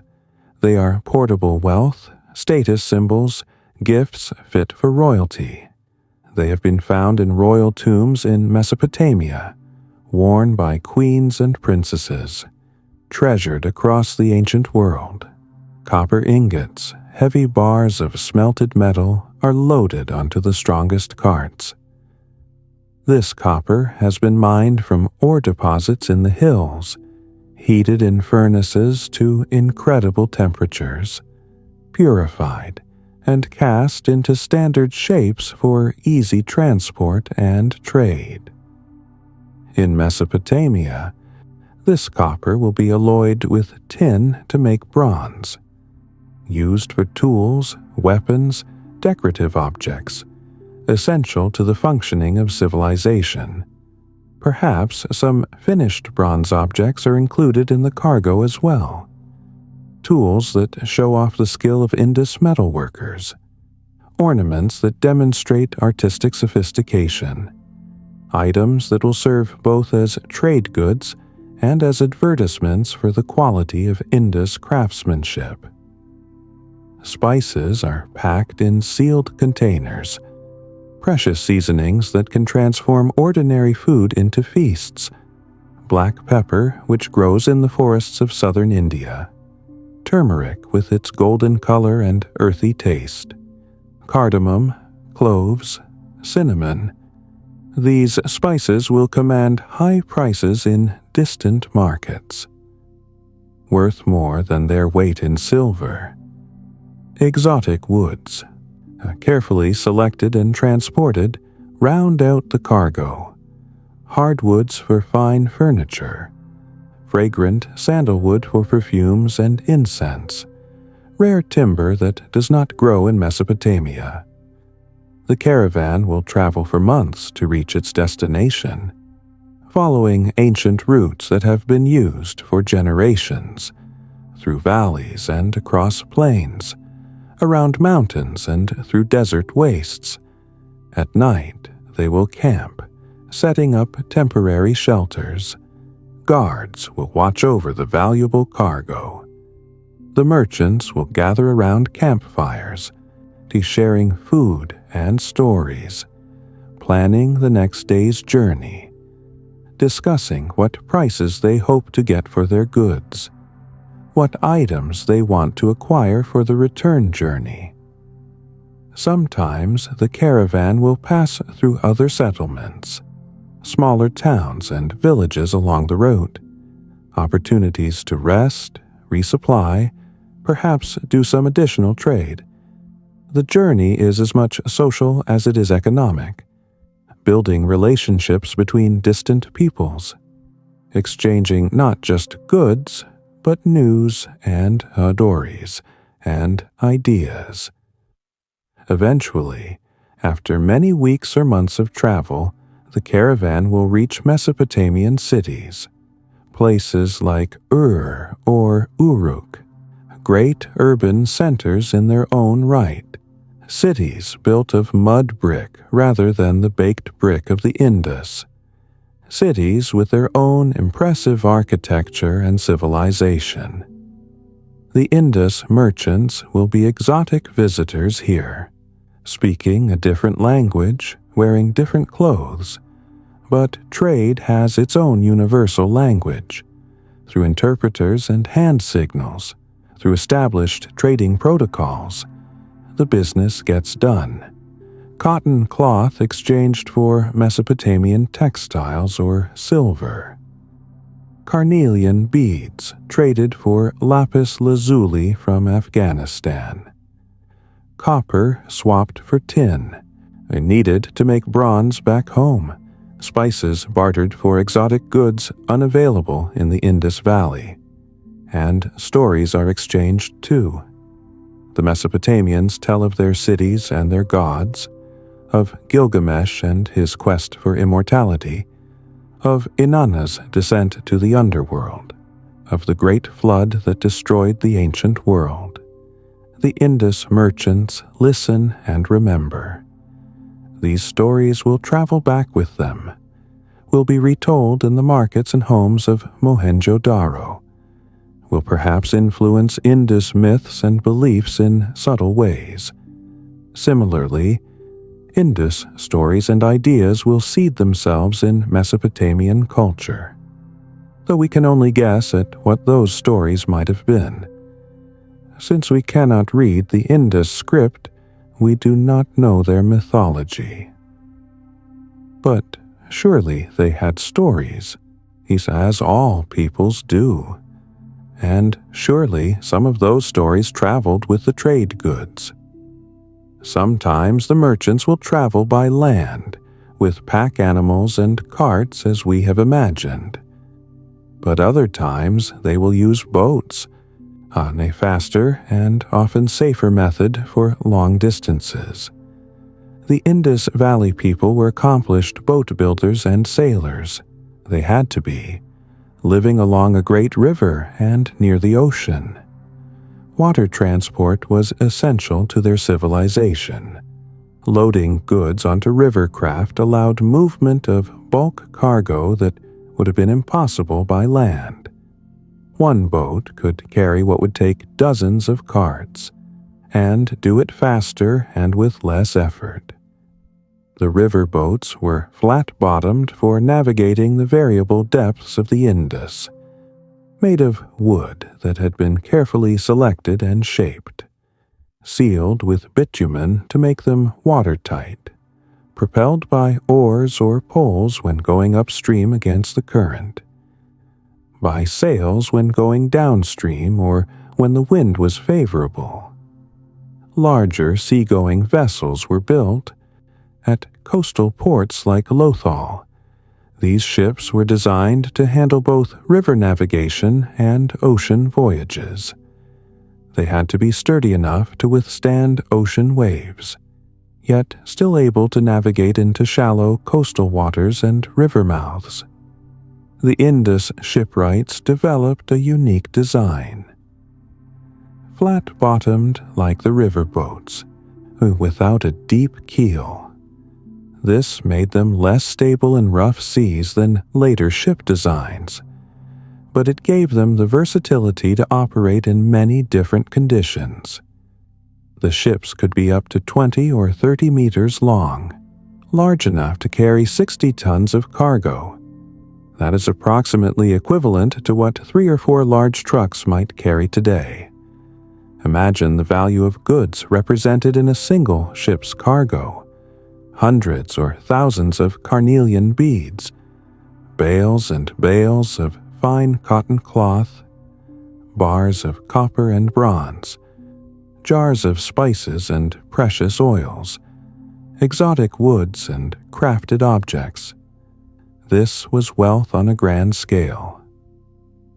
Speaker 1: They are portable wealth, status symbols, gifts fit for royalty. They have been found in royal tombs in Mesopotamia, worn by queens and princesses, treasured across the ancient world. Copper ingots, heavy bars of smelted metal, are loaded onto the strongest carts. This copper has been mined from ore deposits in the hills, heated in furnaces to incredible temperatures, purified, and cast into standard shapes for easy transport and trade. In Mesopotamia, this copper will be alloyed with tin to make bronze, used for tools, weapons, decorative objects, essential to the functioning of civilization. Perhaps some finished bronze objects are included in the cargo as well. Tools that show off the skill of Indus metalworkers. Ornaments that demonstrate artistic sophistication. Items that will serve both as trade goods and as advertisements for the quality of Indus craftsmanship. Spices are packed in sealed containers, precious seasonings that can transform ordinary food into feasts. Black pepper, which grows in the forests of southern India. Turmeric with its golden color and earthy taste. Cardamom, cloves, cinnamon. These spices will command high prices in distant markets, worth more than their weight in silver. Exotic woods, carefully selected and transported, round out the cargo. Hardwoods for fine furniture, fragrant sandalwood for perfumes and incense, rare timber that does not grow in Mesopotamia. The caravan will travel for months to reach its destination, following ancient routes that have been used for generations, through valleys and across plains, around mountains and through desert wastes. At night, they will camp, setting up temporary shelters. Guards will watch over the valuable cargo. The merchants will gather around campfires, sharing food and stories, planning the next day's journey, discussing what prices they hope to get for their goods, what items they want to acquire for the return journey. Sometimes the caravan will pass through other settlements, smaller towns and villages along the route, opportunities to rest, resupply, perhaps do some additional trade. The journey is as much social as it is economic, building relationships between distant peoples, exchanging not just goods, but news and stories and ideas. Eventually, after many weeks or months of travel, the caravan will reach Mesopotamian cities, places like Ur or Uruk, great urban centers in their own right, cities built of mud brick rather than the baked brick of the Indus, cities with their own impressive architecture and civilization. The Indus merchants will be exotic visitors here, speaking a different language, wearing different clothes, but trade has its own universal language. Through interpreters and hand signals, through established trading protocols, the business gets done. Cotton cloth exchanged for Mesopotamian textiles or silver. Carnelian beads traded for lapis lazuli from Afghanistan. Copper swapped for tin, needed to make bronze back home. Spices bartered for exotic goods unavailable in the Indus Valley. And stories are exchanged too. The Mesopotamians tell of their cities and their gods, of Gilgamesh and his quest for immortality, of Inanna's descent to the underworld, of the great flood that destroyed the ancient world. The Indus merchants listen and remember. These stories will travel back with them, will be retold in the markets and homes of Mohenjo-Daro, will perhaps influence Indus myths and beliefs in subtle ways. Similarly, Indus stories and ideas will seed themselves in Mesopotamian culture, though we can only guess at what those stories might have been. Since we cannot read the Indus script, we do not know their mythology. But surely they had stories, as all peoples do. And surely some of those stories traveled with the trade goods. Sometimes the merchants will travel by land, with pack animals and carts as we have imagined. But other times they will use boats, a faster and often safer method for long distances. The Indus Valley people were accomplished boat builders and sailors. They had to be, living along a great river and near the ocean. Water transport was essential to their civilization. Loading goods onto river craft allowed movement of bulk cargo that would have been impossible by land. One boat could carry what would take dozens of carts, and do it faster and with less effort. The river boats were flat-bottomed for navigating the variable depths of the Indus, made of wood that had been carefully selected and shaped, sealed with bitumen to make them watertight, propelled by oars or poles when going upstream against the current, by sails when going downstream or when the wind was favorable. larger seagoing vessels were built. At coastal ports like Lothal, these ships were designed to handle both river navigation and ocean voyages. They had to be sturdy enough to withstand ocean waves, yet still able to navigate into shallow coastal waters and river mouths. The Indus shipwrights developed a unique design. Flat-bottomed like the river boats, without a deep keel. This made them less stable in rough seas than later ship designs, but it gave them the versatility to operate in many different conditions. The ships could be up to 20 or 30 meters long, large enough to carry 60 tons of cargo. That is approximately equivalent to what 3 or 4 large trucks might carry today. Imagine the value of goods represented in a single ship's cargo. Hundreds or thousands of carnelian beads, bales and bales of fine cotton cloth, bars of copper and bronze, jars of spices and precious oils, exotic woods and crafted objects. This was wealth on a grand scale.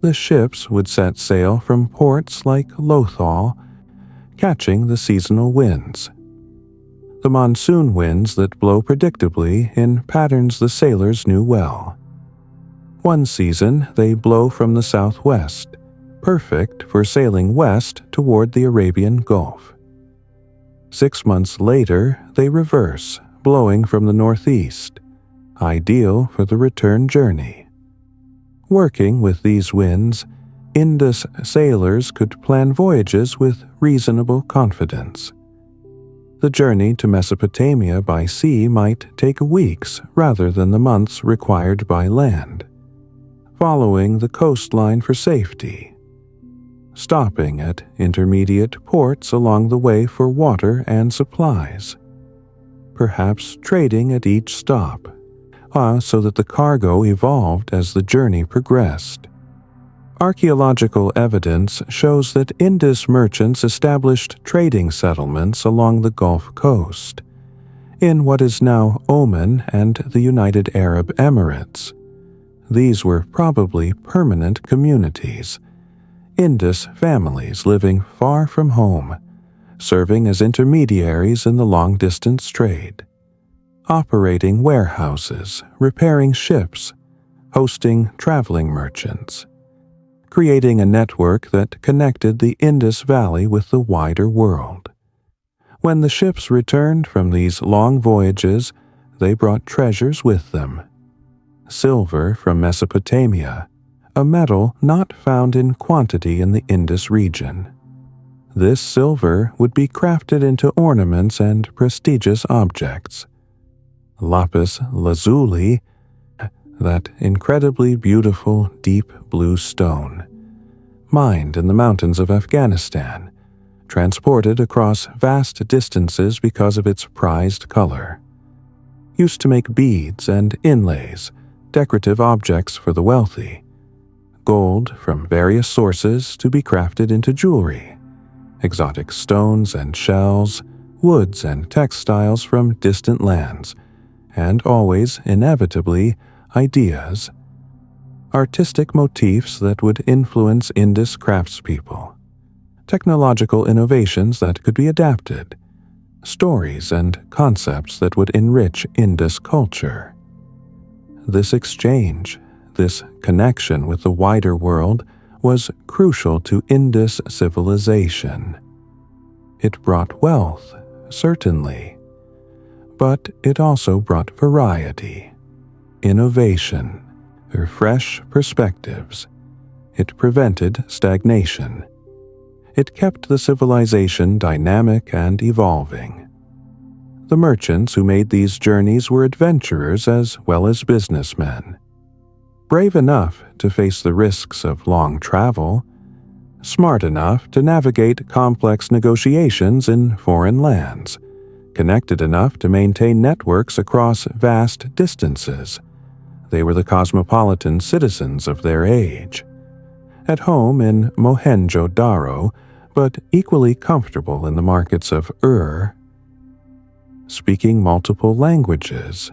Speaker 1: The ships would set sail from ports like Lothal, catching the seasonal winds. The monsoon winds that blow predictably in patterns the sailors knew well. One season they blow from the southwest, perfect for sailing west toward the Arabian Gulf. 6 months later they reverse, blowing from the northeast, ideal for the return journey. Working with these winds, Indus sailors could plan voyages with reasonable confidence. The journey to Mesopotamia by sea might take weeks rather than the months required by land, following the coastline for safety, stopping at intermediate ports along the way for water and supplies, perhaps trading at each stop, so that the cargo evolved as the journey progressed. Archaeological evidence shows that Indus merchants established trading settlements along the Gulf Coast, in what is now Oman and the United Arab Emirates. These were probably permanent communities, Indus families living far from home, serving as intermediaries in the long-distance trade, operating warehouses, repairing ships, hosting traveling merchants, creating a network that connected the Indus Valley with the wider world. When the ships returned from these long voyages, they brought treasures with them. Silver from Mesopotamia, a metal not found in quantity in the Indus region. This silver would be crafted into ornaments and prestigious objects. Lapis lazuli, that incredibly beautiful deep blue stone, mined in the mountains of Afghanistan, transported across vast distances because of its prized color. Used to make beads and inlays, decorative objects for the wealthy. Gold from various sources to be crafted into jewelry. Exotic stones and shells, woods and textiles from distant lands, and always, inevitably, ideas. Artistic motifs that would influence Indus craftspeople. Technological innovations that could be adapted. Stories and concepts that would enrich Indus culture. This exchange, this connection with the wider world, was crucial to Indus civilization. It brought wealth, certainly, but it also brought variety, innovation, fresh perspectives. It prevented stagnation. It kept the civilization dynamic and evolving. The merchants who made these journeys were adventurers as well as businessmen. Brave enough to face the risks of long travel, smart enough to navigate complex negotiations in foreign lands, connected enough to maintain networks across vast distances. They were the cosmopolitan citizens of their age. At home in Mohenjo-Daro, but equally comfortable in the markets of speaking multiple languages,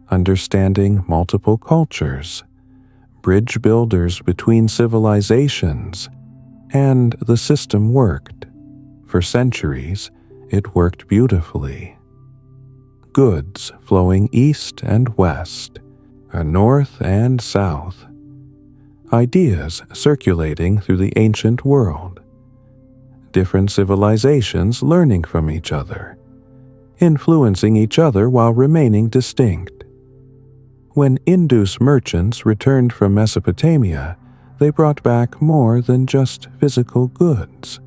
Speaker 1: understanding multiple cultures, bridge builders between civilizations, and the system worked. For centuries, it worked beautifully. Goods flowing east and west, north and south. Ideas circulating through the ancient world. Different civilizations learning from each other, influencing each other while remaining distinct. When Indus merchants returned from Mesopotamia, they brought back more than just physical goods.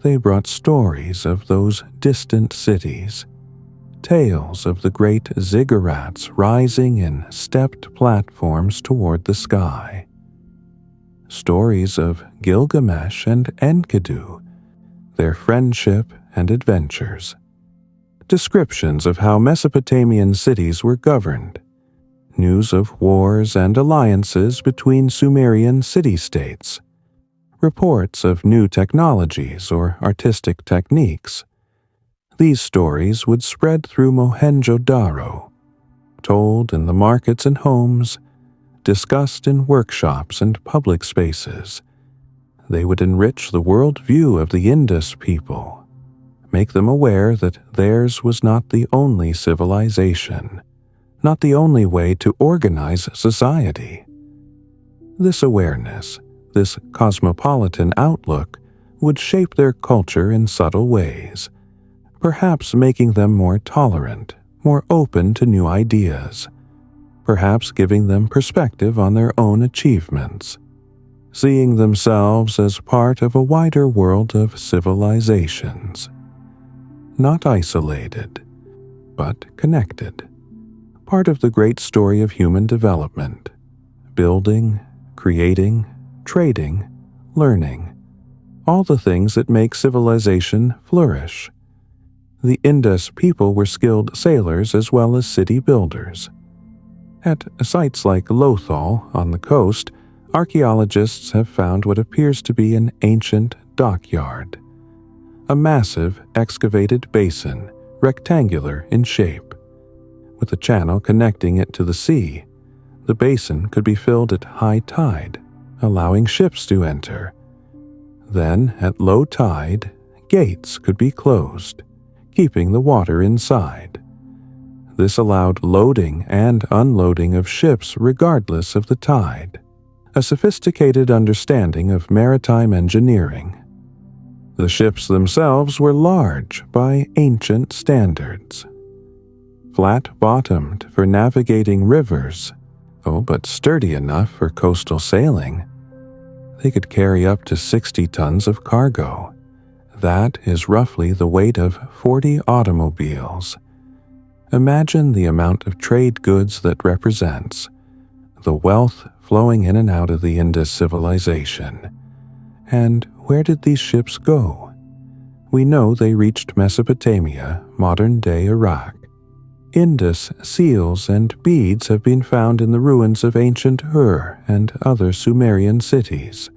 Speaker 1: They brought stories of those distant cities, tales of the great ziggurats rising in stepped platforms toward the sky, stories of Gilgamesh and Enkidu, their friendship and adventures, descriptions of how Mesopotamian cities were governed, news of wars and alliances between Sumerian city-states, reports of new technologies or artistic techniques. These stories would spread through Mohenjo-Daro, told in the markets and homes, discussed in workshops and public spaces. They would enrich the world view of the Indus people, make them aware that theirs was not the only civilization, not the only way to organize society. This awareness, this cosmopolitan outlook, would shape their culture in subtle ways, perhaps making them more tolerant, more open to new ideas, perhaps giving them perspective on their own achievements, seeing themselves as part of a wider world of civilizations, not isolated, but connected, part of the great story of human development, building, creating, trading, learning, all the things that make civilization flourish. The Indus people were skilled sailors as well as city builders. At sites like Lothal on the coast, archaeologists have found what appears to be an ancient dockyard, a massive excavated basin, rectangular in shape. With a channel connecting it to the sea, the basin could be filled at high tide, allowing ships to enter. Then, at low tide, gates could be closed, keeping the water inside. This allowed loading and unloading of ships regardless of the tide, a sophisticated understanding of maritime engineering. The ships themselves were large by ancient standards, flat-bottomed for navigating rivers, but sturdy enough for coastal sailing. They could carry up to 60 tons of cargo. That is roughly the weight of 40 automobiles. Imagine the amount of trade goods that represents, the wealth flowing in and out of the Indus civilization. And where did these ships go? We know they reached Mesopotamia, modern-day Iraq. Indus seals and beads have been found in the ruins of ancient Ur and other Sumerian cities,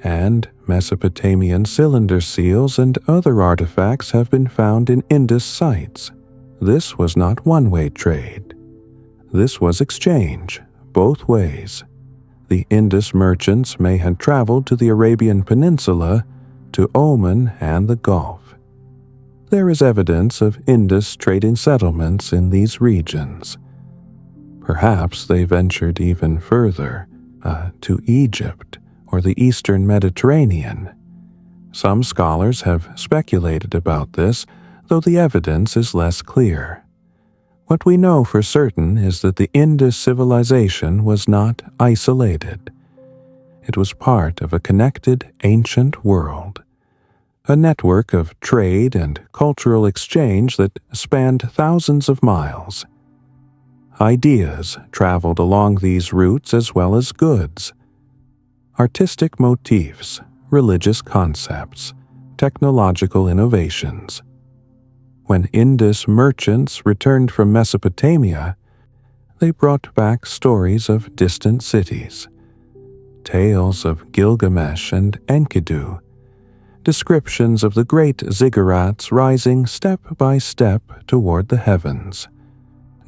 Speaker 1: and Mesopotamian cylinder seals and other artifacts have been found in Indus sites. This was not one-way trade. This was exchange, both ways. The Indus merchants may have traveled to the Arabian Peninsula, to Oman and the Gulf. There is evidence of Indus trading settlements in these regions. Perhaps they ventured even further, to Egypt or the Eastern Mediterranean. Some scholars have speculated about this, though the evidence is less clear. What we know for certain is that the Indus civilization was not isolated. It was part of a connected ancient world, a network of trade and cultural exchange that spanned thousands of miles. Ideas traveled along these routes as well as goods. Artistic motifs, religious concepts, technological innovations. When Indus merchants returned from Mesopotamia, they brought back stories of distant cities, tales of Gilgamesh and Enkidu, descriptions of the great ziggurats rising step by step toward the heavens,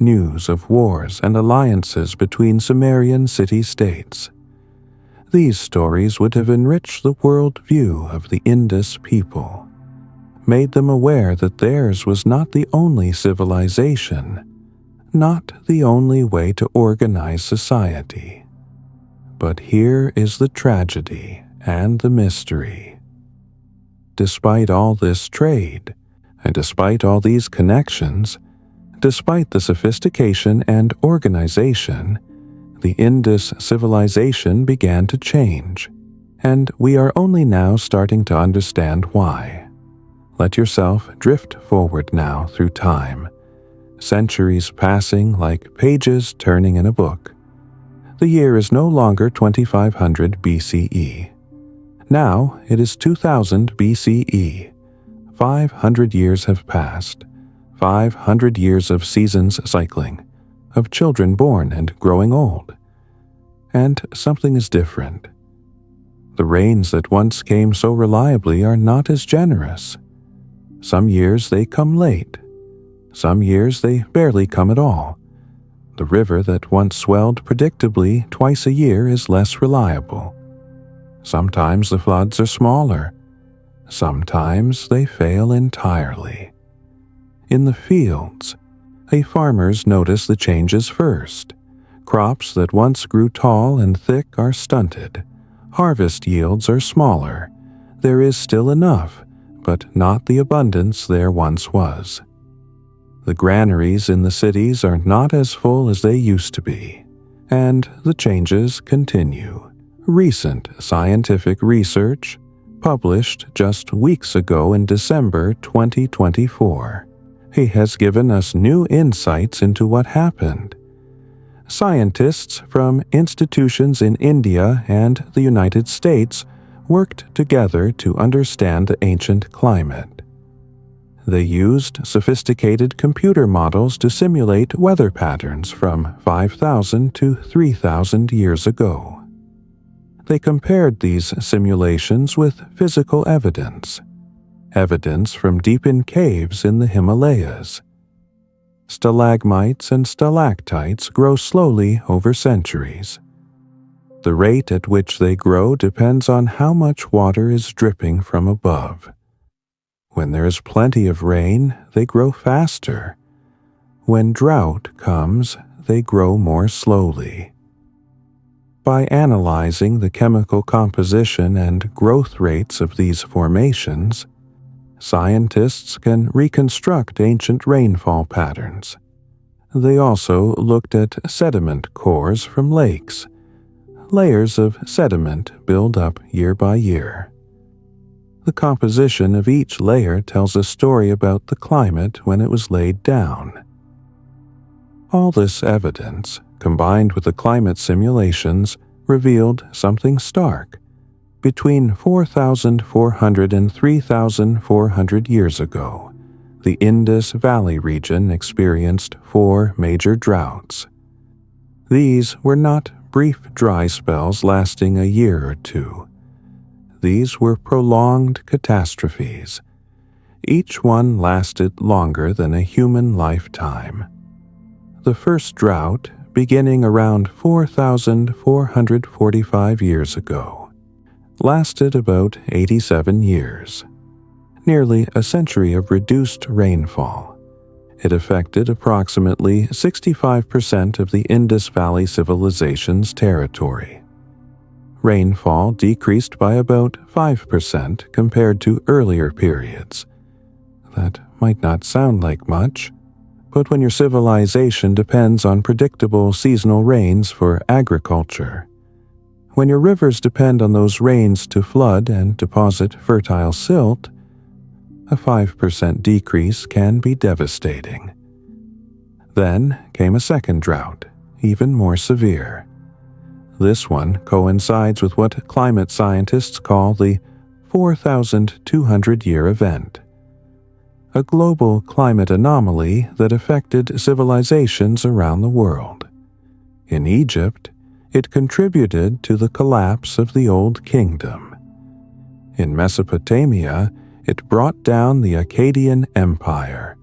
Speaker 1: news of wars and alliances between Sumerian city-states. These stories would have enriched the world view of the Indus people, made them aware that theirs was not the only civilization, not the only way to organize society. But here is the tragedy and the mystery. Despite all this trade, and despite all these connections, despite the sophistication and organization, the Indus civilization began to change, and we are only now starting to understand why. Let yourself drift forward now through time, centuries passing like pages turning in a book. The year is no longer 2500 BCE. Now it is 2000 BCE. 500 years have passed. 500 years of seasons cycling, of children born and growing old. And something is different. The rains that once came so reliably are not as generous. Some years they come late. Some years they barely come at all. The river that once swelled predictably twice a year is less reliable. Sometimes the floods are smaller. Sometimes they fail entirely. In the fields, farmers notice the changes first. Crops that once grew tall and thick are stunted. Harvest yields are smaller. There is still enough, but not the abundance there once was. The granaries in the cities are not as full as they used to be, and the changes continue. Recent scientific research, published just weeks ago in December 2024, has given us new insights into what happened. Scientists from institutions in India and the United States worked together to understand the ancient climate. They used sophisticated computer models to simulate weather patterns from 5,000 to 3,000 years ago. They compared these simulations with physical evidence from deep in caves in the Himalayas. Stalagmites and stalactites grow slowly over centuries. The rate at which they grow depends on how much water is dripping from above. When there is plenty of rain, they grow faster. When drought comes, they grow more slowly. By analyzing the chemical composition and growth rates of these formations, scientists can reconstruct ancient rainfall patterns. They also looked at sediment cores from lakes. Layers of sediment build up year by year. The composition of each layer tells a story about the climate when it was laid down. All this evidence, combined with the climate simulations, revealed something stark. Between 4,400 and 3,400 years ago, the Indus Valley region experienced 4 major droughts. These were not brief dry spells lasting a year or two. These were prolonged catastrophes. Each one lasted longer than a human lifetime. The first drought, beginning around 4,445 years ago, lasted about 87 years, nearly a century of reduced rainfall. It affected approximately 65% of the Indus Valley Civilization's territory. Rainfall decreased by about 5% compared to earlier periods. That might not sound like much, but when your civilization depends on predictable seasonal rains for agriculture, when your rivers depend on those rains to flood and deposit fertile silt, a 5% decrease can be devastating. Then came a second drought, even more severe. This one coincides with what climate scientists call the 4,200-year event, a global climate anomaly that affected civilizations around the world. In Egypt, it contributed to the collapse of the Old Kingdom. In Mesopotamia, it brought down the Akkadian Empire,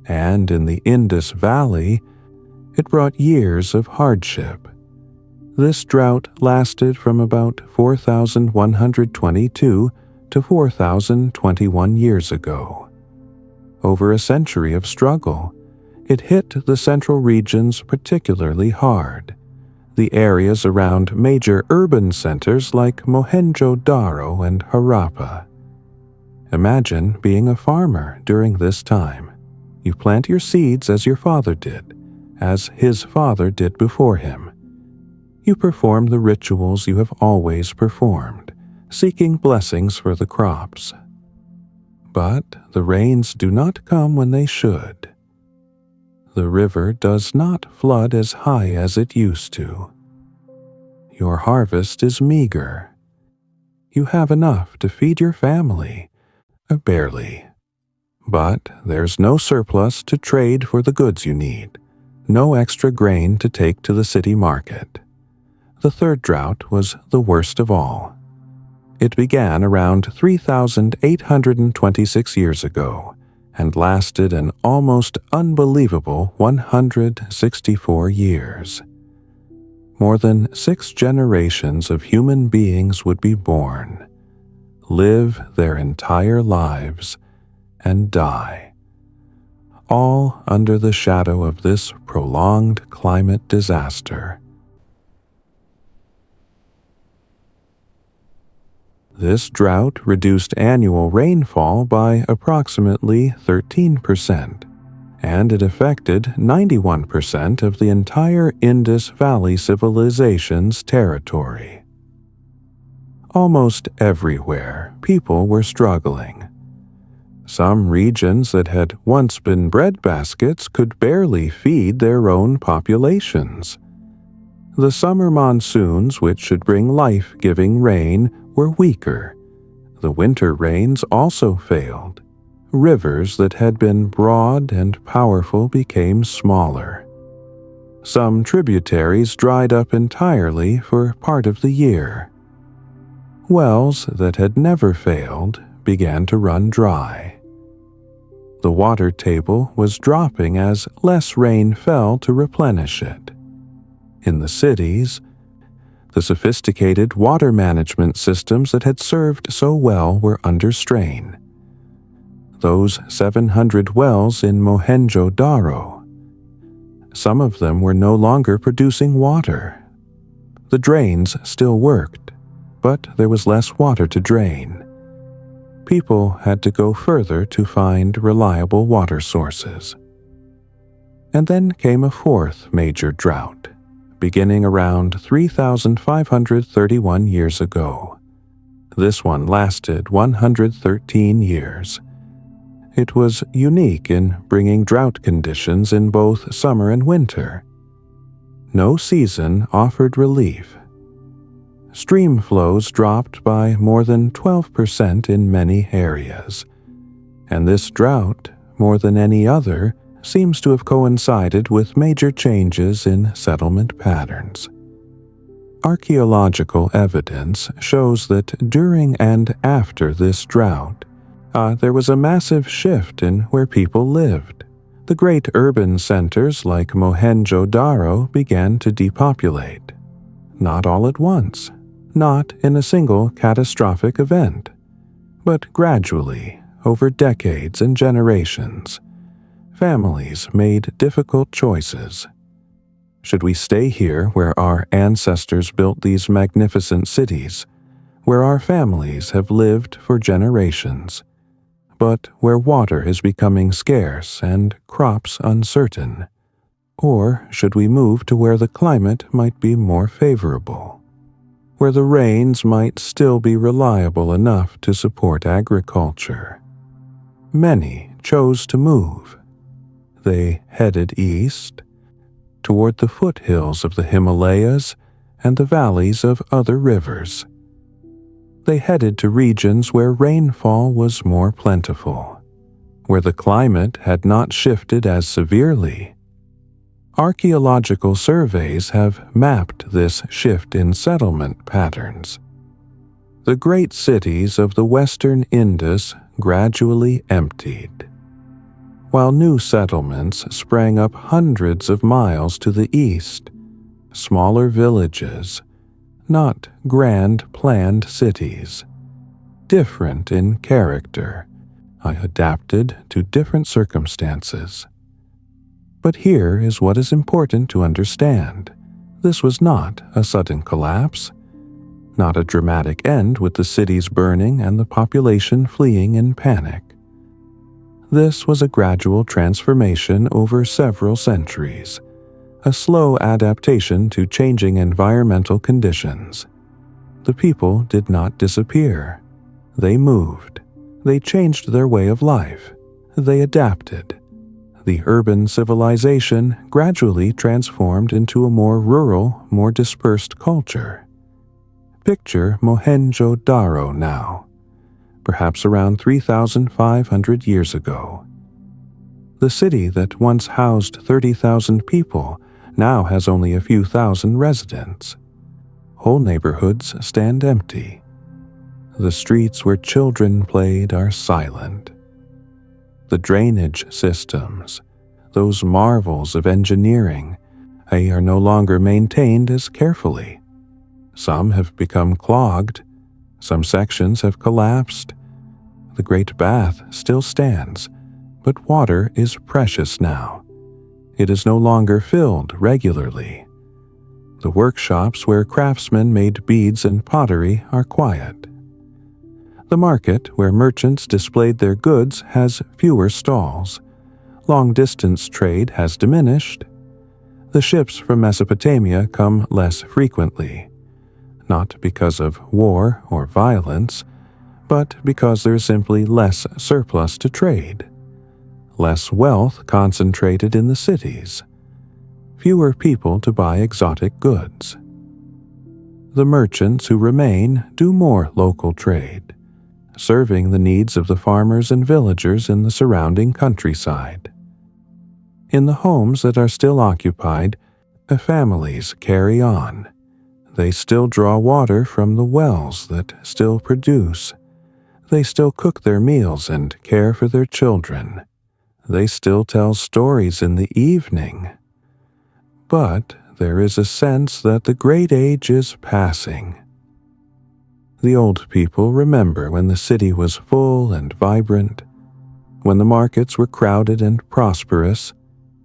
Speaker 1: and in the Indus Valley, it brought years of hardship. This drought lasted from about 4,122 to 4,021 years ago. Over a century of struggle, it hit the central regions particularly hard, the areas around major urban centers like Mohenjo-Daro and Harappa. Imagine being a farmer during this time. You plant your seeds as your father did, as his father did before him. You perform the rituals you have always performed, seeking blessings for the crops. But the rains do not come when they should. The river does not flood as high as it used to. Your harvest is meager. You have enough to feed your family, barely. But there's no surplus to trade for the goods you need, no extra grain to take to the city market. The third drought was the worst of all. It began around 3,826 years ago and lasted an almost unbelievable 164 years. More than 6 generations of human beings would be born, live their entire lives, and die, all under the shadow of this prolonged climate disaster. This drought reduced annual rainfall by approximately 13%, and it affected 91% of the entire Indus Valley Civilization's territory. Almost everywhere, people were struggling. Some regions that had once been breadbaskets could barely feed their own populations. The summer monsoons, which should bring life-giving rain, were weaker. The winter rains also failed. Rivers that had been broad and powerful became smaller. Some tributaries dried up entirely for part of the year. Wells that had never failed began to run dry. The water table was dropping as less rain fell to replenish it. In the cities, the sophisticated water management systems that had served so well were under strain. Those 700 wells in Mohenjo-Daro, some of them were no longer producing water. The drains still worked, but there was less water to drain. People had to go further to find reliable water sources. And then came a fourth major drought, beginning around 3,531 years ago. This one lasted 113 years. It was unique in bringing drought conditions in both summer and winter. No season offered relief. Stream flows dropped by more than 12% in many areas, and this drought, more than any other, seems to have coincided with major changes in settlement patterns. Archaeological evidence shows that during and after this drought, there was a massive shift in where people lived. The great urban centers like Mohenjo-Daro began to depopulate. Not all at once, not in a single catastrophic event, but gradually, over decades and generations. Families made difficult choices. Should we stay here where our ancestors built these magnificent cities, where our families have lived for generations, but where water is becoming scarce and crops uncertain? Or should we move to where the climate might be more favorable, where the rains might still be reliable enough to support agriculture? Many chose to move. They headed east, toward the foothills of the Himalayas and the valleys of other rivers. They headed to regions where rainfall was more plentiful, where the climate had not shifted as severely. Archaeological surveys have mapped this shift in settlement patterns. the great cities of the western Indus gradually emptied, while new settlements sprang up hundreds of miles to the east, smaller villages, not grand planned cities, different in character, adapted to different circumstances. But here is what is important to understand. This was not a sudden collapse, not a dramatic end with the cities burning and the population fleeing in panic. This was a gradual transformation over several centuries, a slow adaptation to changing environmental conditions. The people did not disappear. They moved. They changed their way of life. They adapted. The urban civilization gradually transformed into a more rural, more dispersed culture. Picture Mohenjo-Daro now, perhaps around 3,500 years ago. The city that once housed 30,000 people now has only a few thousand residents. Whole neighborhoods stand empty. The streets where children played are silent. The drainage systems, those marvels of engineering, they are no longer maintained as carefully. Some have become clogged, some sections have collapsed. The Great Bath still stands, but water is precious now. It is no longer filled regularly. The workshops where craftsmen made beads and pottery are quiet. The market where merchants displayed their goods has fewer stalls. Long-distance trade has diminished. The ships from Mesopotamia come less frequently, not because of war or violence, but because there is simply less surplus to trade, less wealth concentrated in the cities, fewer people to buy exotic goods. The merchants who remain do more local trade, serving the needs of the farmers and villagers in the surrounding countryside. In the homes that are still occupied, the families carry on. They still draw water from the wells that still produce. They still cook their meals and care for their children. They still tell stories in the evening. But there is a sense that the Great Age is passing. The old people remember when the city was full and vibrant, when the markets were crowded and prosperous,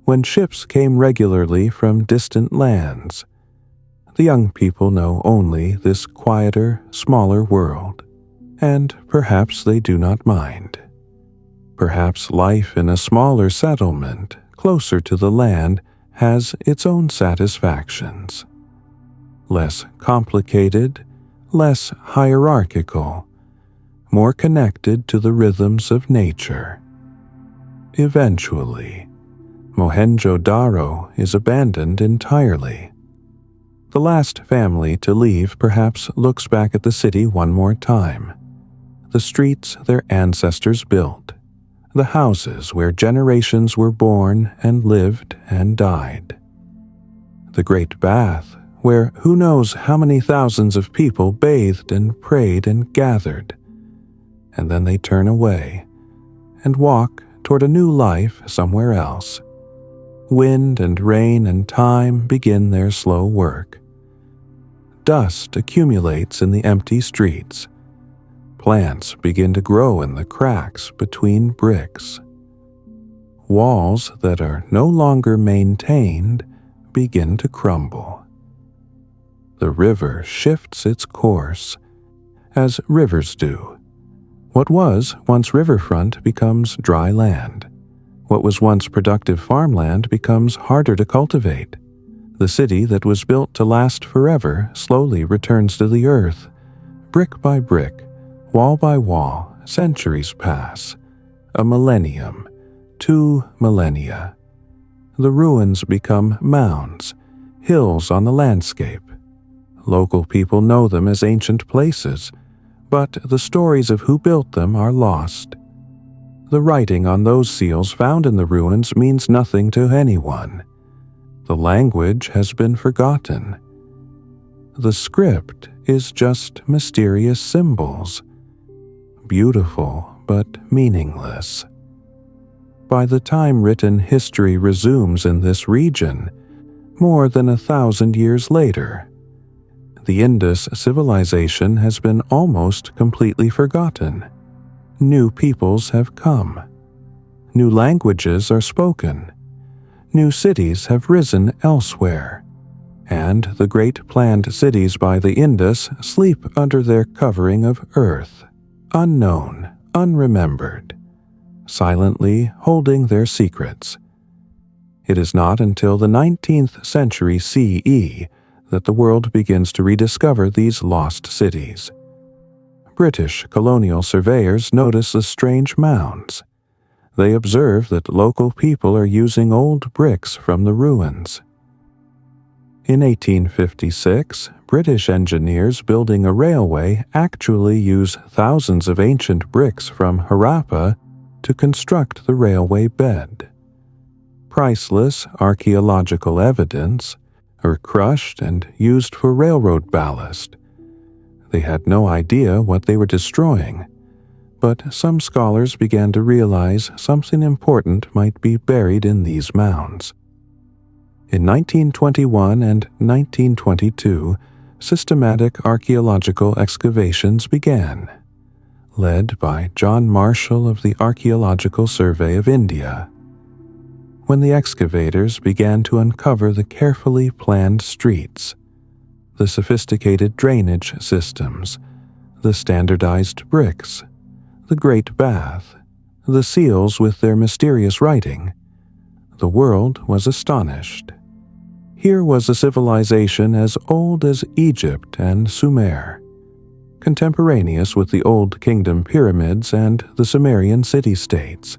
Speaker 1: when ships came regularly from distant lands. The young people know only this quieter, smaller world, and perhaps they do not mind. Perhaps life in a smaller settlement, closer to the land, has its own satisfactions. Less complicated, less hierarchical, more connected to the rhythms of nature. Eventually, Mohenjo-Daro is abandoned entirely. The last family to leave perhaps looks back at the city one more time. The streets their ancestors built, the houses where generations were born and lived and died. The Great Bath, where who knows how many thousands of people bathed and prayed and gathered. And then they turn away and walk toward a new life somewhere else. Wind and rain and time begin their slow work. Dust accumulates in the empty streets. Plants begin to grow in the cracks between bricks. Walls that are no longer maintained begin to crumble. The river shifts its course, as rivers do. What was once riverfront becomes dry land. What was once productive farmland becomes harder to cultivate. The city that was built to last forever slowly returns to the earth. Brick by brick, wall by wall, centuries pass. A millennium, 2 millennia. The ruins become mounds, hills on the landscape. Local people know them as ancient places, but the stories of who built them are lost. The writing on those seals found in the ruins means nothing to anyone. The language has been forgotten. The script is just mysterious symbols, beautiful but meaningless. By the time written history resumes in this region, more than 1,000 years later, the Indus civilization has been almost completely forgotten. New peoples have come. New languages are spoken. New cities have risen elsewhere, and the great planned cities by the Indus sleep under their covering of earth, unknown, unremembered, silently holding their secrets. It is not until the 19th century CE that the world begins to rediscover these lost cities. British colonial surveyors notice the strange mounds. They observe that local people are using old bricks from the ruins. In 1856, British engineers building a railway actually use thousands of ancient bricks from Harappa to construct the railway bed. Priceless archaeological evidence are crushed and used for railroad ballast. They had no idea what they were destroying, but some scholars began to realize something important might be buried in these mounds. In 1921 and 1922, systematic archaeological excavations began, led by John Marshall of the Archaeological Survey of India. When the excavators began to uncover the carefully planned streets, the sophisticated drainage systems, the standardized bricks, the Great Bath, the seals with their mysterious writing, the world was astonished. Here was a civilization as old as Egypt and Sumer, contemporaneous with the Old Kingdom pyramids and the Sumerian city-states.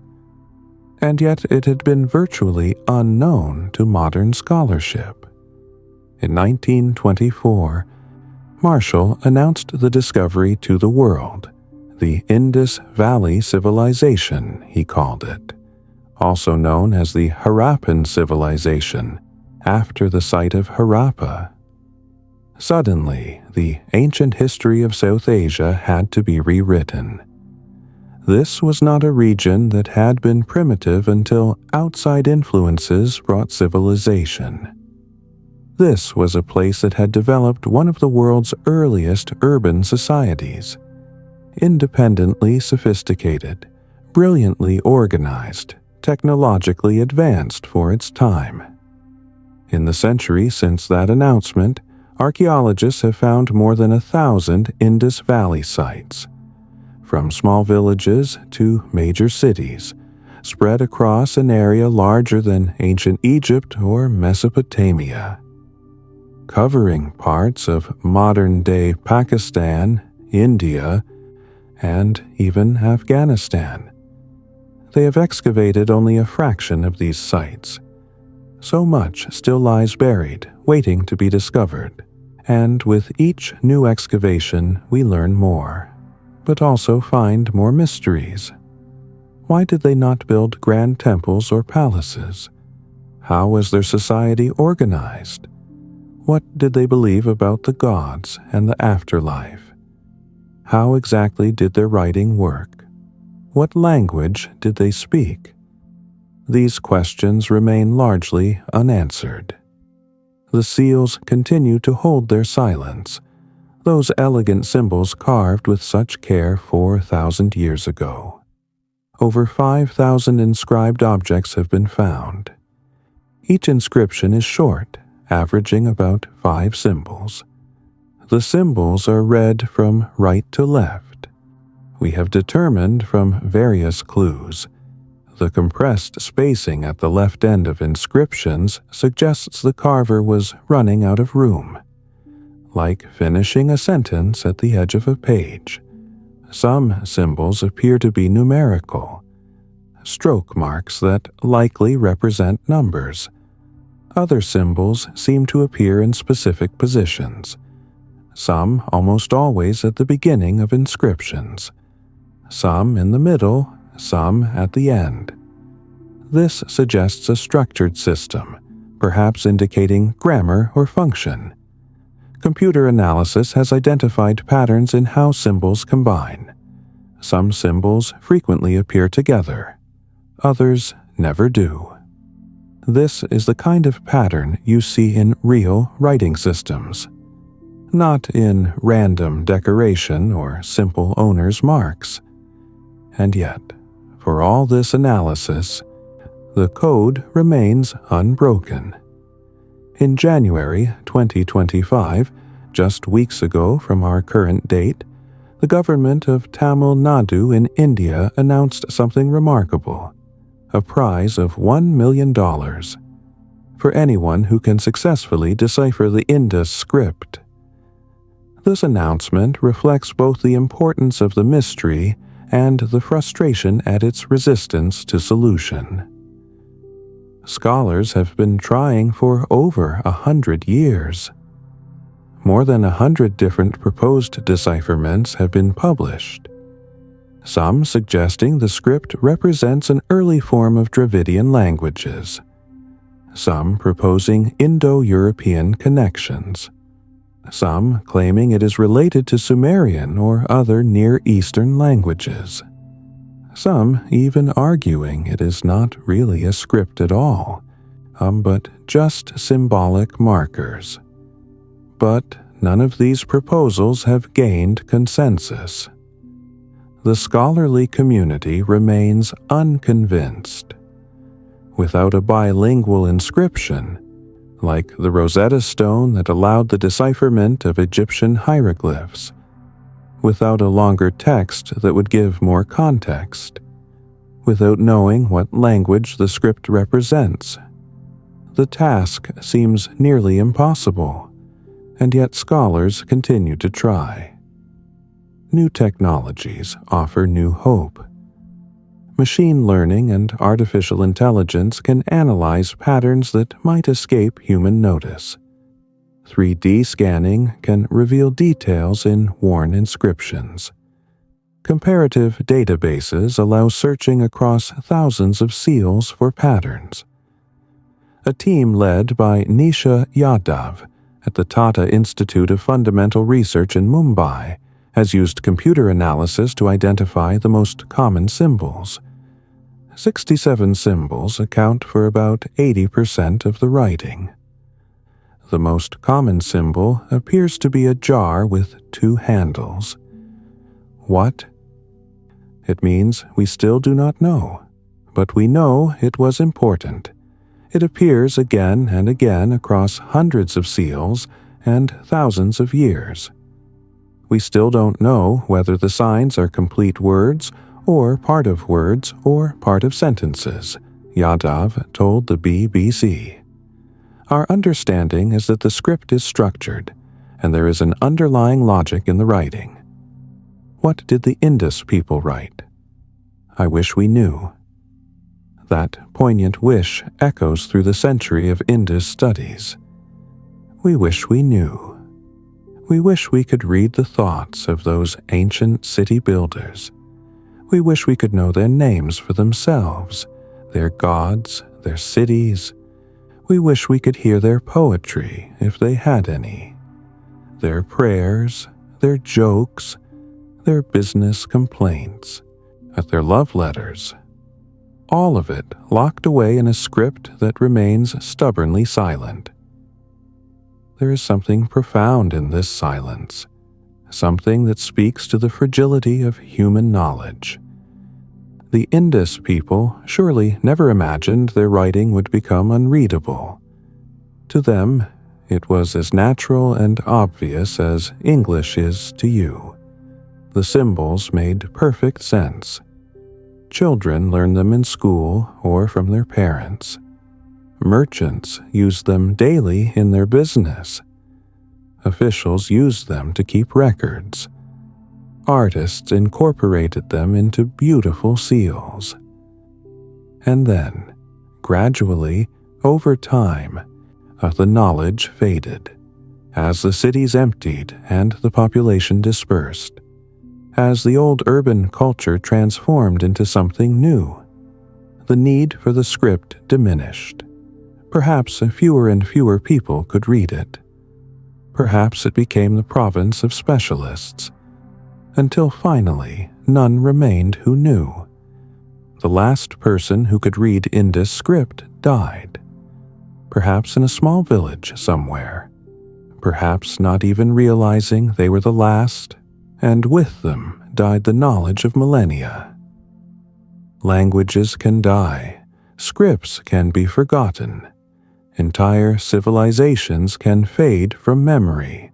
Speaker 1: And yet it had been virtually unknown to modern scholarship. In 1924, Marshall announced the discovery to the world, the Indus Valley Civilization, he called it, also known as the Harappan Civilization, after the site of Harappa. Suddenly, the ancient history of South Asia had to be rewritten. This was not a region that had been primitive until outside influences brought civilization. This was a place that had developed one of the world's earliest urban societies, independently sophisticated, brilliantly organized, technologically advanced for its time. In the century since that announcement, archaeologists have found more than 1,000 Indus Valley sites, from small villages to major cities, spread across an area larger than ancient Egypt or Mesopotamia, covering parts of modern-day Pakistan, India, and even Afghanistan. They have excavated only a fraction of these sites. So much still lies buried, waiting to be discovered, and with each new excavation we learn more, but also find more mysteries. Why did they not build grand temples or palaces? How was their society organized? What did they believe about the gods and the afterlife? How exactly did their writing work? What language did they speak? These questions remain largely unanswered. The seals continue to hold their silence, those elegant symbols carved with such care 4,000 years ago. Over 5,000 inscribed objects have been found. Each inscription is short, averaging about 5 symbols. The symbols are read from right to left. We have determined from various clues. The compressed spacing at the left end of inscriptions suggests the carver was running out of room, like finishing a sentence at the edge of a page. Some symbols appear to be numerical, stroke marks that likely represent numbers. Other symbols seem to appear in specific positions, some almost always at the beginning of inscriptions, some in the middle, some at the end. This suggests a structured system, perhaps indicating grammar or function. Computer analysis has identified patterns in how symbols combine. Some symbols frequently appear together, others never do. This is the kind of pattern you see in real writing systems, not in random decoration or simple owner's marks. And yet, for all this analysis, the code remains unbroken. In January 2025, just weeks ago from our current date, the government of Tamil Nadu in India announced something remarkable: a prize of $1 million for anyone who can successfully decipher the Indus script. This announcement reflects both the importance of the mystery and the frustration at its resistance to solution. Scholars have been trying for over 100 years. More than 100 different proposed decipherments have been published, some suggesting the script represents an early form of Dravidian languages, some proposing Indo-European connections, some claiming it is related to Sumerian or other Near Eastern languages, some even arguing it is not really a script at all, but just symbolic markers. But none of these proposals have gained consensus. The scholarly community remains unconvinced. Without a bilingual inscription, like the Rosetta Stone that allowed the decipherment of Egyptian hieroglyphs, without a longer text that would give more context, without knowing what language the script represents, the task seems nearly impossible, and yet scholars continue to try. New technologies offer new hope. Machine learning and artificial intelligence can analyze patterns that might escape human notice. 3D scanning can reveal details in worn inscriptions. Comparative databases allow searching across thousands of seals for patterns. A team led by Nisha Yadav at the Tata Institute of Fundamental Research in Mumbai has used computer analysis to identify the most common symbols. 67 symbols account for about 80% of the writing. The most common symbol appears to be a jar with 2 handles. What? It means we still do not know, but we know it was important. It appears again and again across hundreds of seals and thousands of years. We still don't know whether the signs are complete words or part of words or part of sentences, Yadav told the BBC. Our understanding is that the script is structured, and there is an underlying logic in the writing. What did the Indus people write? I wish we knew. That poignant wish echoes through the century of Indus studies. We wish we knew. We wish we could read the thoughts of those ancient city builders. We wish we could know their names for themselves, their gods, their cities. We wish we could hear their poetry, if they had any, their prayers, their jokes, their business complaints, their love letters. All of it locked away in a script that remains stubbornly silent. There is something profound in this silence, something that speaks to the fragility of human knowledge. The Indus people surely never imagined their writing would become unreadable. To them, it was as natural and obvious as English is to you. The symbols made perfect sense. Children learn them in school or from their parents. Merchants use them daily in their business. Officials use them to keep records. Artists incorporated them into beautiful seals. And then, gradually, over time, the knowledge faded, as the cities emptied and the population dispersed, as the old urban culture transformed into something new. The need for the script diminished. Perhaps fewer and fewer people could read it. Perhaps it became the province of specialists, until finally none remained who knew. The last person who could read Indus script died, perhaps in a small village somewhere, perhaps not even realizing they were the last, and with them died the knowledge of millennia. Languages can die, scripts can be forgotten, entire civilizations can fade from memory.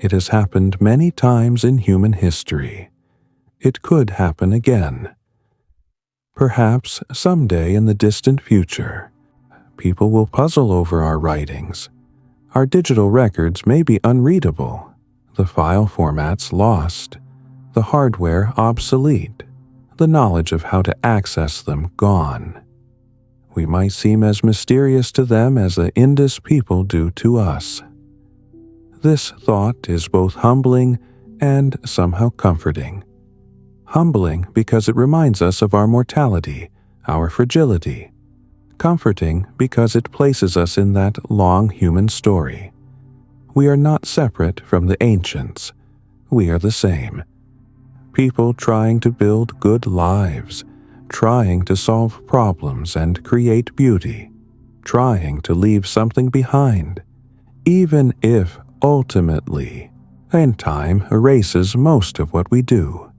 Speaker 1: It has happened many times in human history. It could happen again. Perhaps someday in the distant future, people will puzzle over our writings. Our digital records may be unreadable, the file formats lost, the hardware obsolete, the knowledge of how to access them gone. We might seem as mysterious to them as the Indus people do to us. This thought is both humbling and somehow comforting. Humbling because it reminds us of our mortality, our fragility. Comforting because it places us in that long human story. We are not separate from the ancients. We are the same. People trying to build good lives, trying to solve problems and create beauty, trying to leave something behind, even if ultimately, and time erases most of what we do.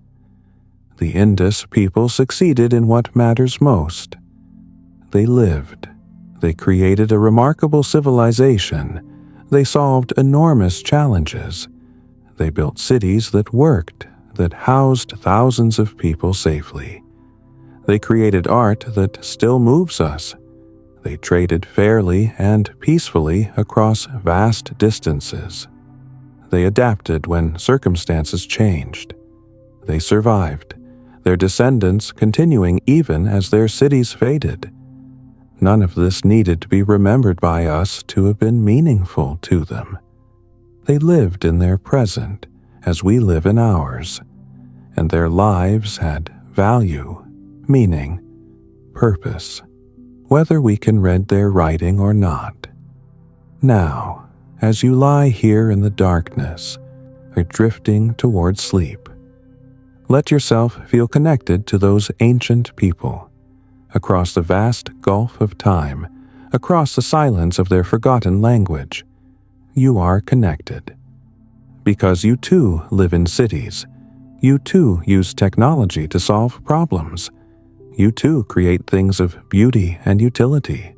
Speaker 1: The Indus people succeeded in what matters most. They lived. They created a remarkable civilization. They solved enormous challenges. They built cities that worked, that housed thousands of people safely. They created art that still moves us. They traded fairly and peacefully across vast distances. They adapted when circumstances changed. They survived, their descendants continuing even as their cities faded. None of this needed to be remembered by us to have been meaningful to them. They lived in their present as we live in ours, and their lives had value, meaning, purpose, whether we can read their writing or not. Now, as you lie here in the darkness, or drifting toward sleep, let yourself feel connected to those ancient people, across the vast gulf of time, across the silence of their forgotten language. You are connected. Because you too live in cities. You too use technology to solve problems. You too create things of beauty and utility.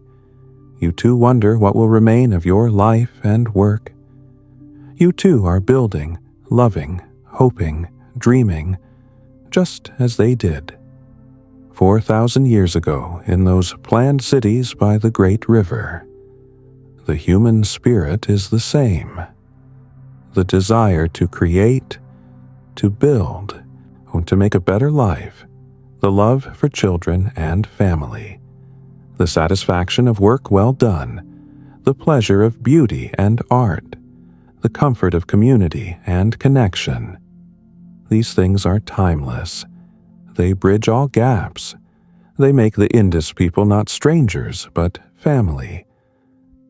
Speaker 1: You too wonder what will remain of your life and work. You too are building, loving, hoping, dreaming, just as they did. 4,000 years ago in those planned cities by the great river. The human spirit is the same. The desire to create, to build, to make a better life, the love for children and family, the satisfaction of work well done, the pleasure of beauty and art, the comfort of community and connection. These things are timeless. They bridge all gaps. They make the Indus people not strangers, but family.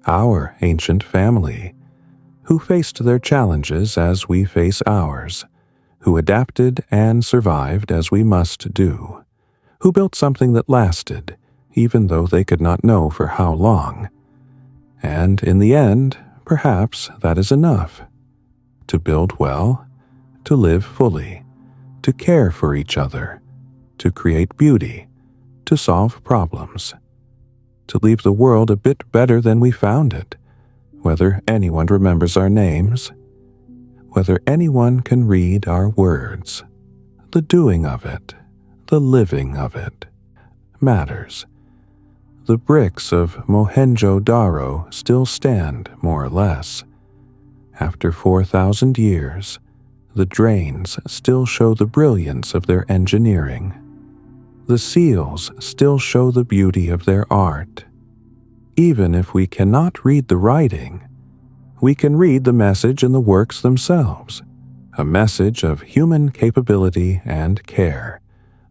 Speaker 1: Our ancient family, who faced their challenges as we face ours, who adapted and survived as we must do, who built something that lasted, even though they could not know for how long. And in the end, perhaps that is enough. To build well, to live fully, to care for each other, to create beauty, to solve problems, to leave the world a bit better than we found it, whether anyone remembers our names, whether anyone can read our words. The doing of it, the living of it, matters. The bricks of Mohenjo-Daro still stand, more or less. After 4,000 years, the drains still show the brilliance of their engineering. The seals still show the beauty of their art. Even if we cannot read the writing, we can read the message in the works themselves, a message of human capability and care,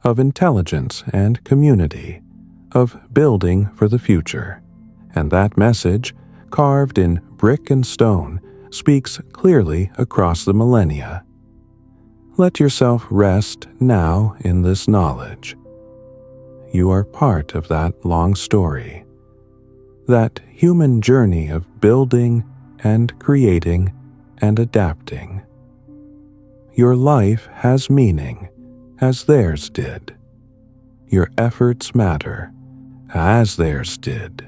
Speaker 1: of intelligence and community, of building for the future. And that message, carved in brick and stone, speaks clearly across the millennia. Let yourself rest now in this knowledge. You are part of that long story, that human journey of building and creating and adapting. Your life has meaning, as theirs did. Your efforts matter, as theirs did,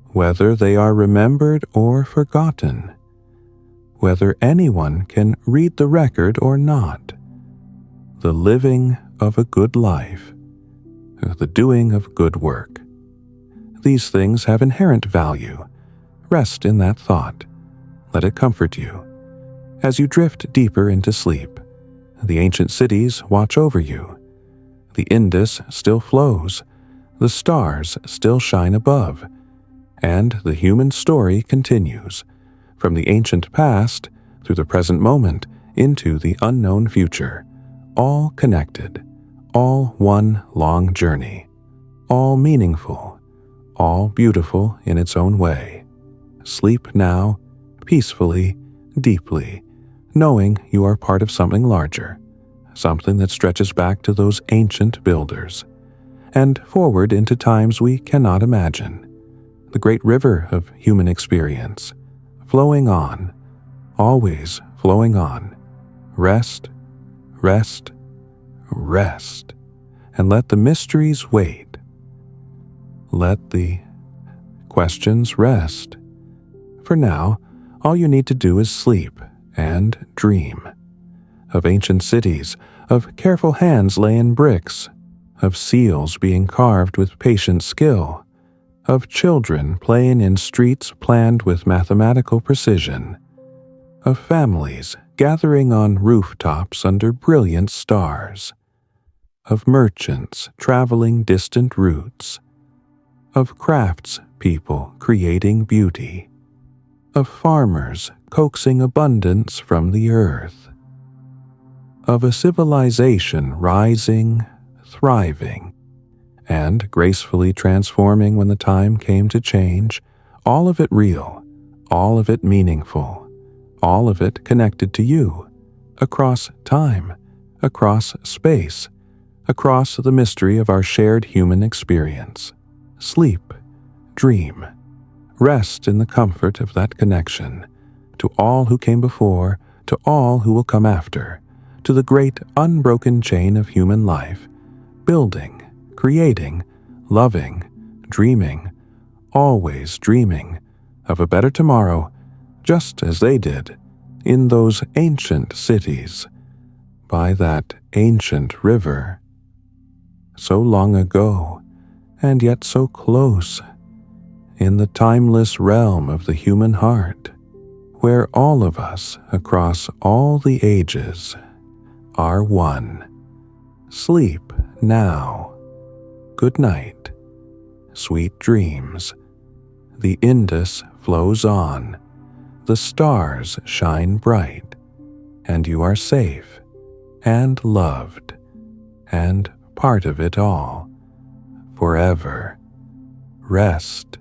Speaker 1: whether they are remembered or forgotten, whether anyone can read the record or not. The living of a good life, the doing of good work. These things have inherent value. Rest in that thought. Let it comfort you. As you drift deeper into sleep, the ancient cities watch over you. The Indus still flows. The stars still shine above. And the human story continues, from the ancient past through the present moment into the unknown future, all connected, all one long journey, all meaningful, all beautiful in its own way. Sleep now, peacefully, deeply, knowing you are part of something larger, something that stretches back to those ancient builders, and forward into times we cannot imagine. The great river of human experience, flowing on, always flowing on. Rest, rest, rest, and let the mysteries wait. Let the questions rest. For now, all you need to do is sleep and dream. Of ancient cities, of careful hands laying bricks, of seals being carved with patient skill, of children playing in streets planned with mathematical precision, of families gathering on rooftops under brilliant stars, of merchants traveling distant routes, of crafts people creating beauty, of farmers coaxing abundance from the earth, of a civilization rising, thriving, and gracefully transforming when the time came to change, all of it real, all of it meaningful, all of it connected to you, across time, across space, across the mystery of our shared human experience. Sleep, dream, rest in the comfort of that connection, to all who came before, to all who will come after, to the great unbroken chain of human life, building, creating, loving, dreaming, always dreaming of a better tomorrow, just as they did in those ancient cities, by that ancient river. So long ago, and yet so close, in the timeless realm of the human heart, where all of us across all the ages are one. Sleep now. Good night. Sweet dreams. The Indus flows on. The stars shine bright, and you are safe and loved and part of it all. Forever. Rest